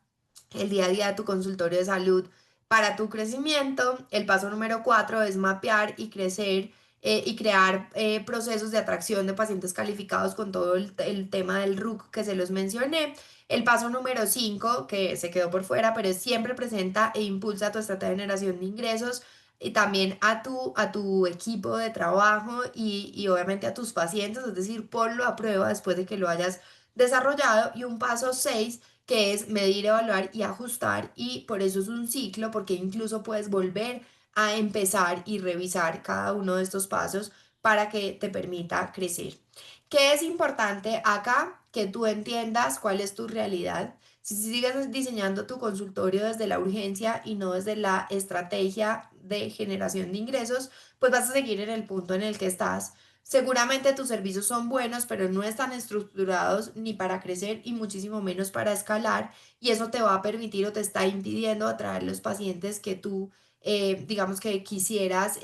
Speaker 1: el día a día de tu consultorio de salud para tu crecimiento. El paso número 4 es mapear y crecer y crear procesos de atracción de pacientes calificados con todo el tema del RUC que se los mencioné. El paso número 5 que se quedó por fuera, pero siempre presenta e impulsa tu estrategia de generación de ingresos y también a tu equipo de trabajo y obviamente a tus pacientes, es decir, ponlo a prueba después de que lo hayas desarrollado. Y un paso 6 que es medir, evaluar y ajustar, y por eso es un ciclo, porque incluso puedes volver a empezar y revisar cada uno de estos pasos para que te permita crecer. ¿Qué es importante acá? Que tú entiendas cuál es tu realidad. Si sigues diseñando tu consultorio desde la urgencia y no desde la estrategia de generación de ingresos, pues vas a seguir en el punto en el que estás. Seguramente tus servicios son buenos, pero no están estructurados ni para crecer y muchísimo menos para escalar. Y eso te va a permitir o te está impidiendo atraer los pacientes que tú, digamos que quisieras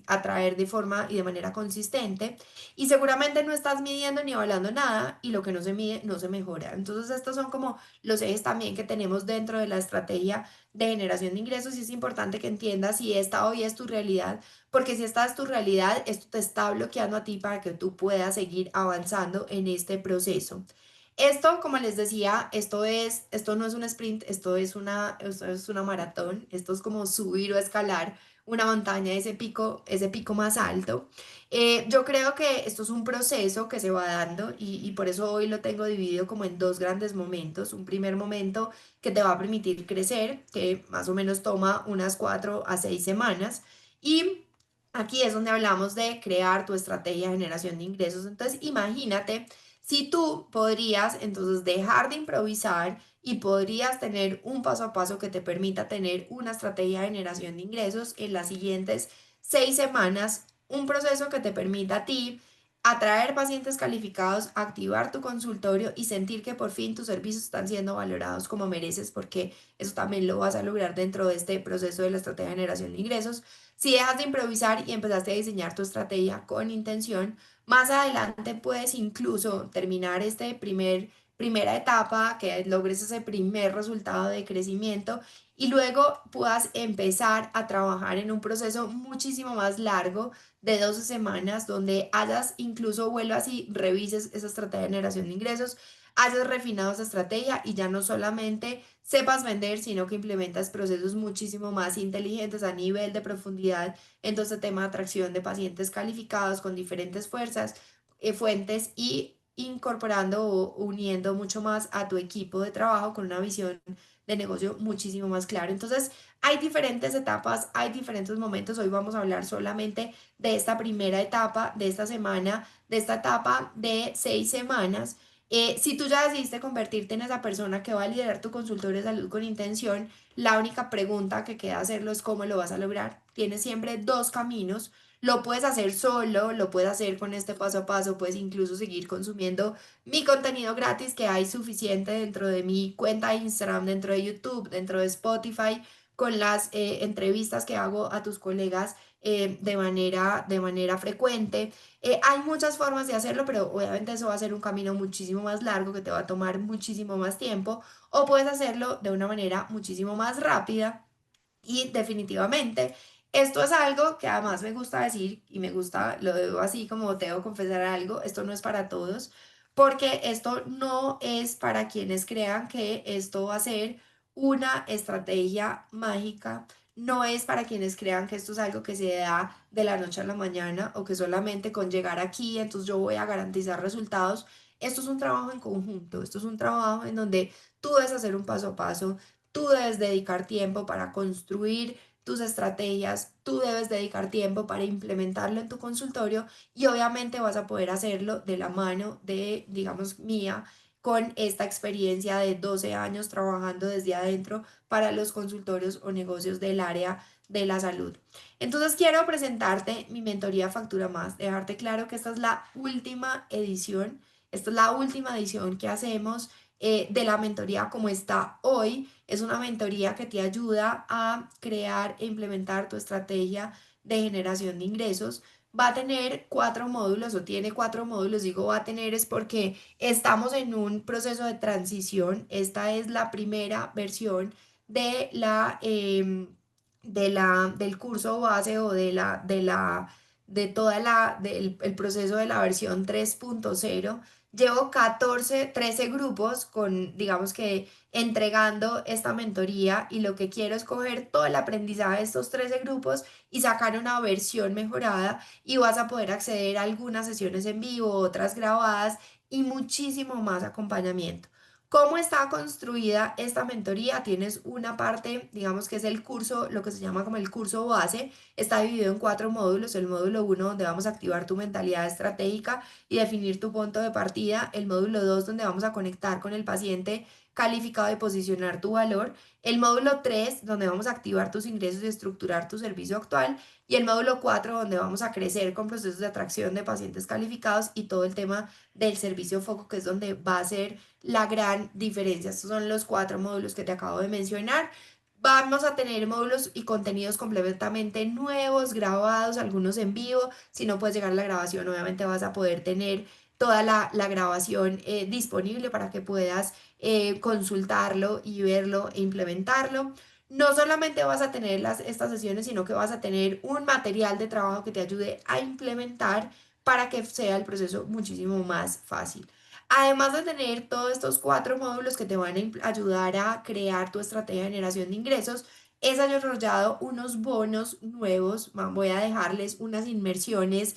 Speaker 1: atraer de forma y de manera consistente. Y seguramente no estás midiendo ni evaluando nada y lo que no se mide no se mejora. Entonces estos son como los ejes también que tenemos dentro de la estrategia de generación de ingresos y es importante que entiendas si esta hoy es tu realidad, porque si esta es tu realidad, esto te está bloqueando a ti para que tú puedas seguir avanzando en este proceso. Esto, como les decía, esto no es un sprint, esto es una maratón, esto es como subir o escalar una montaña, ese pico más alto. Yo creo que esto es un proceso que se va dando y por eso hoy lo tengo dividido como en dos grandes momentos. Un primer momento que te va a permitir crecer, que más o menos toma unas 4 a 6 semanas. Y aquí es donde hablamos de crear tu estrategia de generación de ingresos. Entonces, imagínate si tú podrías entonces dejar de improvisar y podrías tener un paso a paso que te permita tener una estrategia de generación de ingresos en las siguientes 6 semanas, un proceso que te permita a ti atraer pacientes calificados, activar tu consultorio y sentir que por fin tus servicios están siendo valorados como mereces, porque eso también lo vas a lograr dentro de este proceso de la estrategia de generación de ingresos. Si dejas de improvisar y empezaste a diseñar tu estrategia con intención, más adelante puedes incluso terminar primera etapa, que logres ese primer resultado de crecimiento y luego puedas empezar a trabajar en un proceso muchísimo más largo de 12 semanas, donde hayas incluso vuelvas y revises esa estrategia de generación de ingresos, hayas refinado esa estrategia y ya no solamente sepas vender, sino que implementas procesos muchísimo más inteligentes a nivel de profundidad en todo este tema de atracción de pacientes calificados con diferentes fuentes y incorporando o uniendo mucho más a tu equipo de trabajo con una visión de negocio muchísimo más clara. Entonces, hay diferentes etapas, hay diferentes momentos. Hoy vamos a hablar solamente de esta primera etapa, de esta semana, de esta etapa de 6 semanas. Si tú ya decidiste convertirte en esa persona que va a liderar tu consultorio de salud con intención, la única pregunta que queda hacerlo es cómo lo vas a lograr. Tienes siempre dos caminos. Lo puedes hacer solo, lo puedes hacer con este paso a paso, puedes incluso seguir consumiendo mi contenido gratis que hay suficiente dentro de mi cuenta de Instagram, dentro de YouTube, dentro de Spotify, con las entrevistas que hago a tus colegas de manera frecuente. Hay muchas formas de hacerlo, pero obviamente eso va a ser un camino muchísimo más largo que te va a tomar muchísimo más tiempo, o puedes hacerlo de una manera muchísimo más rápida y definitivamente, esto es algo que además me gusta decir y me gusta, lo digo así como te debo confesar algo, esto no es para todos, porque esto no es para quienes crean que esto va a ser una estrategia mágica, no es para quienes crean que esto es algo que se da de la noche a la mañana o que solamente con llegar aquí, entonces yo voy a garantizar resultados. Esto es un trabajo en conjunto, esto es un trabajo en donde tú debes hacer un paso a paso. Tú debes dedicar tiempo para construir tus estrategias, tú debes dedicar tiempo para implementarlo en tu consultorio y obviamente vas a poder hacerlo de la mano de, digamos, mía, con esta experiencia de 12 años trabajando desde adentro para los consultorios o negocios del área de la salud. Entonces quiero presentarte mi mentoría Factura Más, dejarte claro que esta es la última edición, esta es la última edición que hacemos de la mentoría como está hoy. Es una mentoría que te ayuda a crear e implementar tu estrategia de generación de ingresos. Va a tener 4 módulos o tiene 4 módulos. Digo va a tener es porque estamos en un proceso de transición. Esta es la primera versión de del curso base o de toda del el proceso de la versión 3.0. Llevo 13 grupos con, digamos que, entregando esta mentoría y lo que quiero es coger todo el aprendizaje de estos 13 grupos y sacar una versión mejorada y vas a poder acceder a algunas sesiones en vivo, otras grabadas y muchísimo más acompañamiento. ¿Cómo está construida esta mentoría? Tienes una parte, digamos que es el curso, lo que se llama como el curso base, está dividido en 4 módulos. El módulo uno donde vamos a activar tu mentalidad estratégica y definir tu punto de partida. El módulo 2 donde vamos a conectar con el paciente calificado y posicionar tu valor. El módulo 3 donde vamos a activar tus ingresos y estructurar tu servicio actual. Y el módulo 4 donde vamos a crecer con procesos de atracción de pacientes calificados y todo el tema del servicio foco, que es donde va a ser la gran diferencia. Estos son los 4 módulos que te acabo de mencionar. Vamos a tener módulos y contenidos completamente nuevos, grabados, algunos en vivo. Si no puedes llegar a la grabación, obviamente vas a poder tener toda la grabación disponible para que puedas consultarlo y verlo e implementarlo. No solamente vas a tener estas sesiones, sino que vas a tener un material de trabajo que te ayude a implementar para que sea el proceso muchísimo más fácil. Además de tener todos estos 4 módulos que te van a ayudar a crear tu estrategia de generación de ingresos, he desarrollado unos bonos nuevos. Voy a dejarles unas inmersiones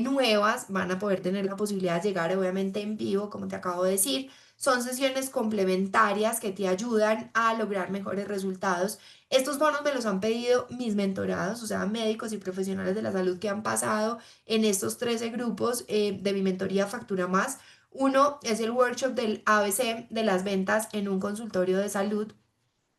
Speaker 1: nuevas. Van a poder tener la posibilidad de llegar obviamente en vivo, como te acabo de decir. Son sesiones complementarias que te ayudan a lograr mejores resultados. Estos bonos me los han pedido mis mentorados, o sea, médicos y profesionales de la salud que han pasado en estos 13 grupos de mi mentoría Factura Más. Uno es el workshop del ABC de las ventas en un consultorio de salud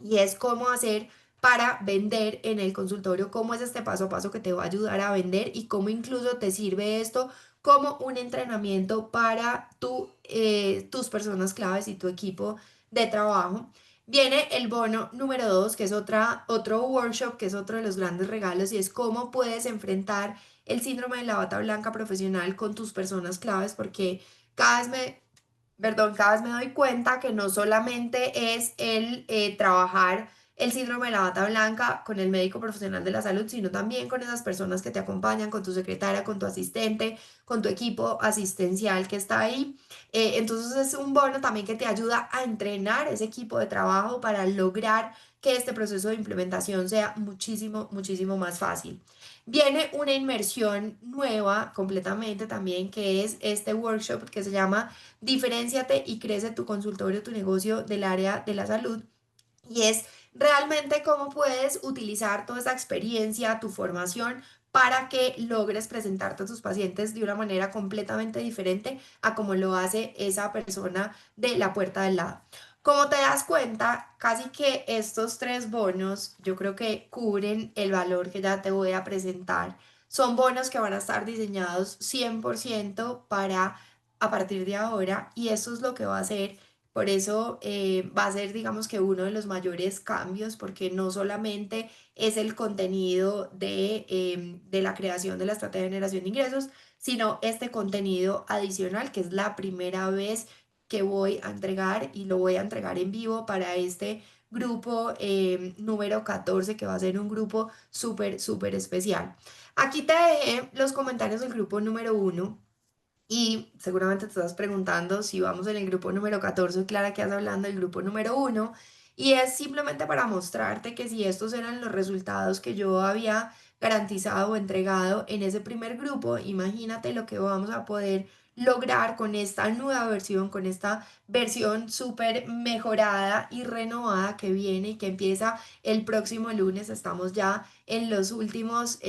Speaker 1: y es cómo hacer para vender en el consultorio, cómo es este paso a paso que te va a ayudar a vender y cómo incluso te sirve esto como un entrenamiento para tus personas claves y tu equipo de trabajo. Viene el bono número 2, que es otro workshop, que es otro de los grandes regalos, y es cómo puedes enfrentar el síndrome de la bata blanca profesional con tus personas claves, porque cada vez me cada vez me doy cuenta que no solamente es el trabajar el síndrome de la bata blanca con el médico profesional de la salud, sino también con esas personas que te acompañan, con tu secretaria, con tu asistente, con tu equipo asistencial que está ahí. Entonces es un bono también que te ayuda a entrenar ese equipo de trabajo para lograr que este proceso de implementación sea muchísimo, muchísimo más fácil. Viene una inmersión nueva completamente también, que es este workshop que se llama Diferénciate y crece tu consultorio, tu negocio del área de la salud. Y es realmente cómo puedes utilizar toda esa experiencia, tu formación, para que logres presentarte a tus pacientes de una manera completamente diferente a como lo hace esa persona de la puerta del lado. Como te das cuenta, casi que estos tres bonos yo creo que cubren el valor que ya te voy a presentar. Son bonos que van a estar diseñados 100% para a partir de ahora y eso es lo que va a hacer. Por eso va a ser, digamos que uno de los mayores cambios, porque no solamente es el contenido de la creación de la estrategia de generación de ingresos, sino este contenido adicional, que es la primera vez que voy a entregar y lo voy a entregar en vivo para este grupo número 14, que va a ser un grupo súper, súper especial. Aquí te dejé los comentarios del grupo número 1. Y seguramente te estás preguntando si vamos en el grupo número 14, Clara, que has hablando del grupo número 1. Y es simplemente para mostrarte que si estos eran los resultados que yo había garantizado o entregado en ese primer grupo, imagínate lo que vamos a poder lograr con esta nueva versión, con esta versión súper mejorada y renovada que viene y que empieza el próximo lunes. Estamos ya en los últimos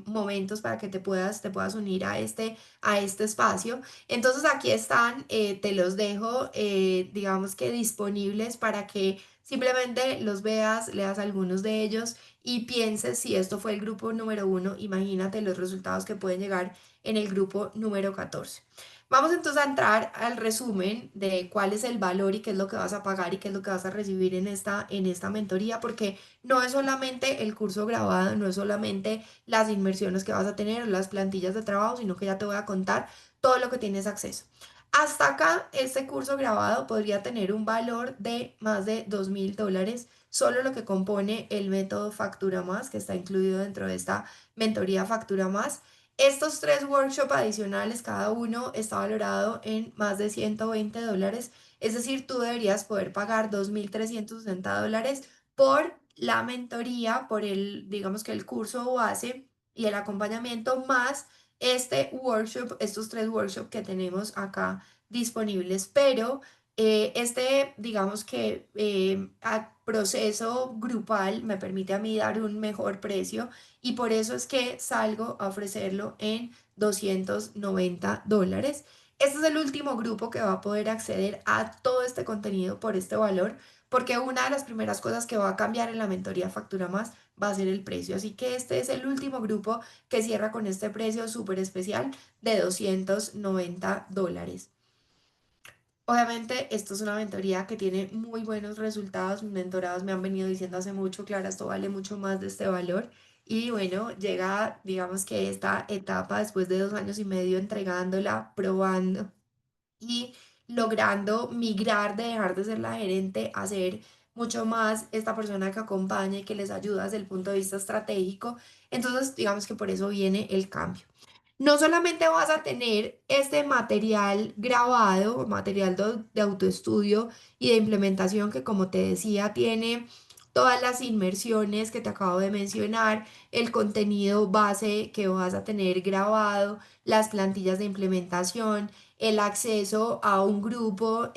Speaker 1: momentos para que te puedas unir a este espacio. Entonces aquí están, te los dejo, digamos que disponibles para que simplemente los veas, leas algunos de ellos y pienses si esto fue el grupo número 1, imagínate los resultados que pueden llegar en el grupo número 14. Vamos entonces a entrar al resumen de cuál es el valor y qué es lo que vas a pagar y qué es lo que vas a recibir en esta mentoría, porque no es solamente el curso grabado, no es solamente las inmersiones que vas a tener, las plantillas de trabajo, sino que ya te voy a contar todo lo que tienes acceso. Hasta acá, este curso grabado podría tener un valor de más de $2.000, solo lo que compone el método Factura Más, que está incluido dentro de esta mentoría Factura Más. Estos tres workshops adicionales, cada uno está valorado en más de $120, es decir, tú deberías poder pagar $2.360 por la mentoría, por digamos que el curso base y el acompañamiento más este workshop, estos tres workshops que tenemos acá disponibles, pero digamos que proceso grupal me permite a mí dar un mejor precio y por eso es que salgo a ofrecerlo en $290. Este es el último grupo que va a poder acceder a todo este contenido por este valor, porque una de las primeras cosas que va a cambiar en la mentoría Factura Más va a ser el precio. Así que este es el último grupo que cierra con este precio súper especial de $290. Obviamente, esto es una mentoría que tiene muy buenos resultados. Mis mentorados me han venido diciendo hace mucho, Clara, esto vale mucho más de este valor. Y bueno, llega, digamos que esta etapa después de 2 años y medio entregándola, probando y logrando migrar de dejar de ser la gerente a ser mucho más esta persona que acompaña y que les ayuda desde el punto de vista estratégico. Entonces, digamos que por eso viene el cambio. No solamente vas a tener este material grabado, material de autoestudio y de implementación que, como te decía, tiene todas las inmersiones que te acabo de mencionar, el contenido base que vas a tener grabado, las plantillas de implementación, el acceso a un grupo,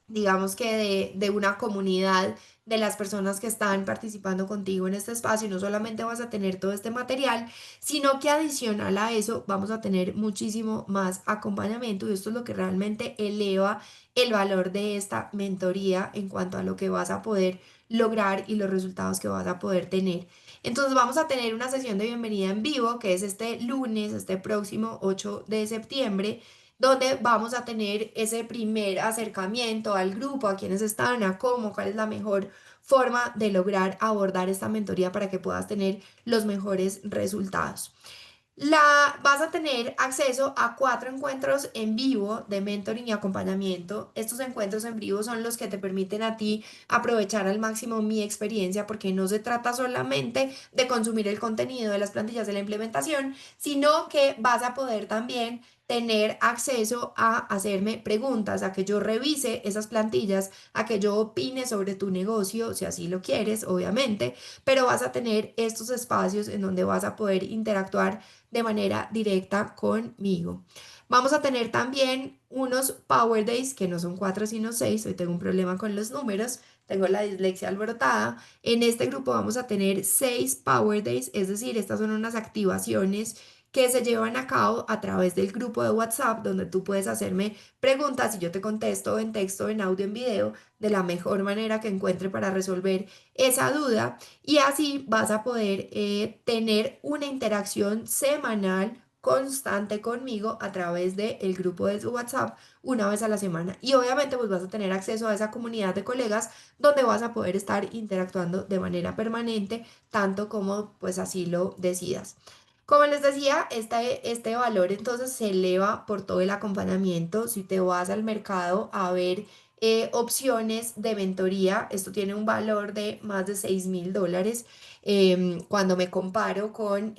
Speaker 1: digamos que de una comunidad de las personas que están participando contigo en este espacio. No solamente vas a tener todo este material, sino que adicional a eso vamos a tener muchísimo más acompañamiento y esto es lo que realmente eleva el valor de esta mentoría en cuanto a lo que vas a poder lograr y los resultados que vas a poder tener. Entonces vamos a tener una sesión de bienvenida en vivo, que es este lunes, este próximo 8 de septiembre, donde vamos a tener ese primer acercamiento al grupo, a quienes están, a cómo, cuál es la mejor forma de lograr abordar esta mentoría para que puedas tener los mejores resultados. Vas a tener acceso a 4 encuentros en vivo de mentoring y acompañamiento. Estos encuentros en vivo son los que te permiten a ti aprovechar al máximo mi experiencia porque no se trata solamente de consumir el contenido de las plantillas de la implementación, sino que vas a poder también tener acceso a hacerme preguntas, a que yo revise esas plantillas, a que yo opine sobre tu negocio, si así lo quieres, obviamente, pero vas a tener estos espacios en donde vas a poder interactuar de manera directa conmigo. Vamos a tener también unos Power Days, que no son 4 sino 6. Hoy tengo un problema con los números, tengo la dislexia alborotada. En este grupo vamos a tener 6 Power Days, es decir, estas son unas activaciones que se llevan a cabo a través del grupo de WhatsApp, donde tú puedes hacerme preguntas y yo te contesto en texto, en audio, en video, de la mejor manera que encuentre para resolver esa duda. Y así vas a poder tener una interacción semanal constante conmigo a través del grupo de WhatsApp una vez a la semana. Y obviamente pues vas a tener acceso a esa comunidad de colegas donde vas a poder estar interactuando de manera permanente, tanto como pues así lo decidas. Como les decía, este valor entonces se eleva por todo el acompañamiento. Si te vas al mercado a ver opciones de mentoría, esto tiene un valor de más de $6.000. Cuando me comparo con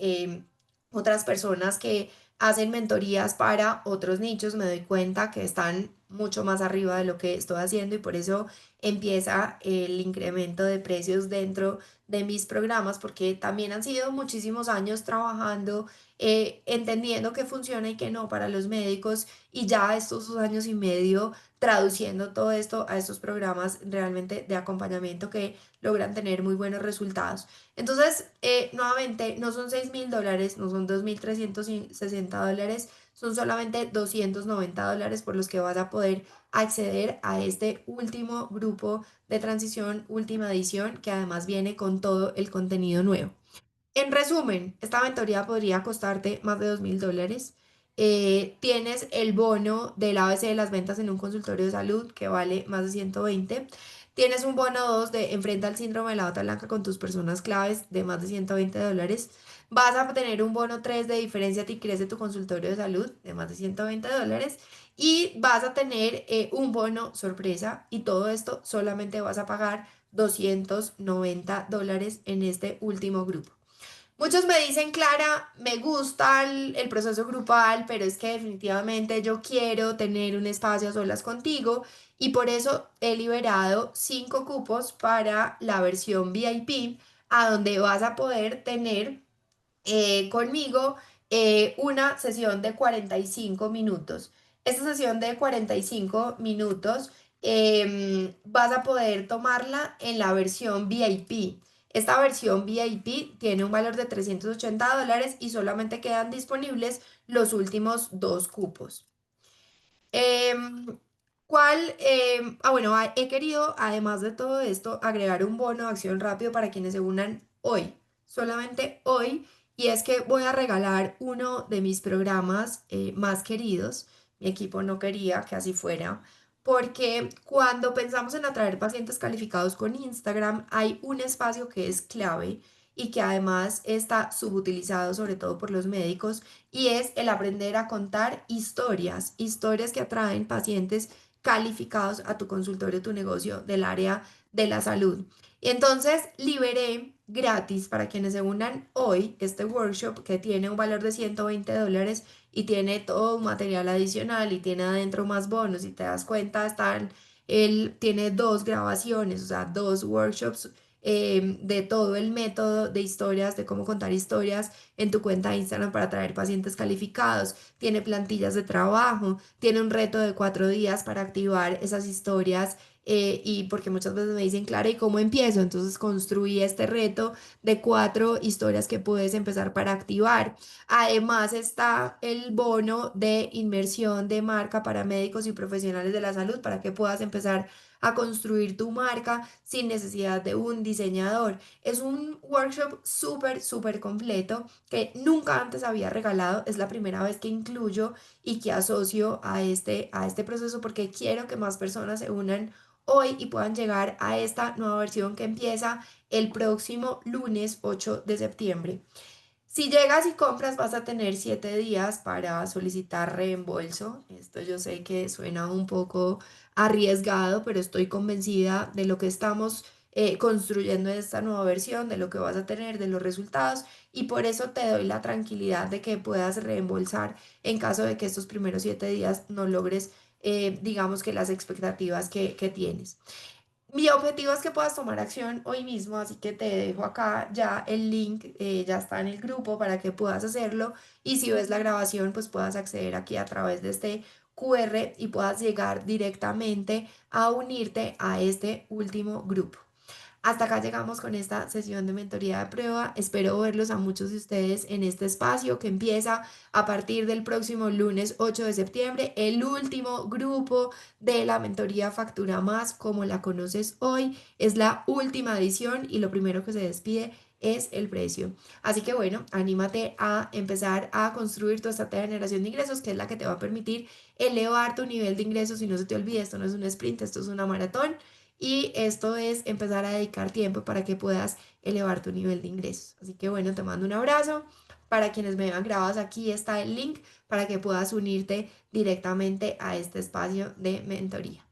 Speaker 1: otras personas que hacen mentorías para otros nichos, me doy cuenta que están mucho más arriba de lo que estoy haciendo y por eso empieza el incremento de precios dentro de mis programas, porque también han sido muchísimos años trabajando, entendiendo qué funciona y qué no para los médicos y ya estos 2 años y medio traduciendo todo esto a estos programas realmente de acompañamiento que logran tener muy buenos resultados. Entonces, nuevamente, no son $6.000, no son $2.360, son solamente $290 por los que vas a poder acceder a este último grupo de transición, última edición, que además viene con todo el contenido nuevo. En resumen, esta mentoría podría costarte más de $2.000. Tienes el bono del ABC de las ventas en un consultorio de salud que vale más de 120. Tienes un bono 2 de enfrenta al síndrome de la bata blanca con tus personas claves de más de $120. Vas a tener un bono 3 de diferencia y crece tu consultorio de salud de más de $120. Y vas a tener un bono sorpresa y todo esto solamente vas a pagar $290 en este último grupo. Muchos me dicen, Clara, me gusta el proceso grupal, pero es que definitivamente yo quiero tener un espacio a solas contigo y por eso he liberado 5 cupos para la versión VIP, a donde vas a poder tener conmigo una sesión de 45 minutos. Esta sesión de 45 minutos vas a poder tomarla en la versión VIP. Esta versión VIP tiene un valor de $380 y solamente quedan disponibles los últimos 2 cupos. Em, bueno, he querido, además de todo esto, agregar un bono de acción rápido para quienes se unan hoy, solamente hoy, y es que voy a regalar uno de mis programas más queridos. Mi equipo no quería que así fuera, porque cuando pensamos en atraer pacientes calificados con Instagram, hay un espacio que es clave y que además está subutilizado, sobre todo por los médicos y es el aprender a contar historias, historias que atraen pacientes calificados a tu consultorio, tu negocio del área de la salud. Y entonces liberé gratis para quienes se unan hoy este workshop que tiene un valor de $120 y tiene todo un material adicional y tiene adentro más bonos. Si te das cuenta, él tiene 2 grabaciones, o sea, 2 workshops de todo el método de historias, de cómo contar historias en tu cuenta de Instagram para atraer pacientes calificados, tiene plantillas de trabajo, tiene un reto de 4 días para activar esas historias y porque muchas veces me dicen, Clara, ¿y cómo empiezo? Entonces construí este reto de 4 historias que puedes empezar para activar. Además está el bono de inmersión de marca para médicos y profesionales de la salud para que puedas empezar a construir tu marca sin necesidad de un diseñador. Es un workshop súper, súper completo que nunca antes había regalado. Es la primera vez que incluyo y que asocio a este proceso porque quiero que más personas se unan hoy y puedan llegar a esta nueva versión que empieza el próximo lunes 8 de septiembre. Si llegas y compras, vas a tener 7 días para solicitar reembolso. Esto yo sé que suena un poco arriesgado, pero estoy convencida de lo que estamos construyendo en esta nueva versión, de lo que vas a tener, de los resultados, y por eso te doy la tranquilidad de que puedas reembolsar en caso de que estos primeros 7 días no logres, digamos que las expectativas que tienes. Mi objetivo es que puedas tomar acción hoy mismo, así que te dejo acá ya el link, ya está en el grupo para que puedas hacerlo y si ves la grabación, pues puedas acceder aquí a través de este QR y puedas llegar directamente a unirte a este último grupo. Hasta acá llegamos con esta sesión de mentoría de prueba. Espero verlos a muchos de ustedes en este espacio que empieza a partir del próximo lunes 8 de septiembre, el último grupo de la mentoría Factura Más, como la conoces hoy. Es la última edición y lo primero que se despide es el precio. Así que bueno, anímate a empezar a construir tu estrategia de generación de ingresos, que es la que te va a permitir elevar tu nivel de ingresos. Y no se te olvide, esto no es un sprint, esto es una maratón. Y esto es empezar a dedicar tiempo para que puedas elevar tu nivel de ingresos. Así que bueno, te mando un abrazo. Para quienes me vean grabados, aquí está el link para que puedas unirte directamente a este espacio de mentoría.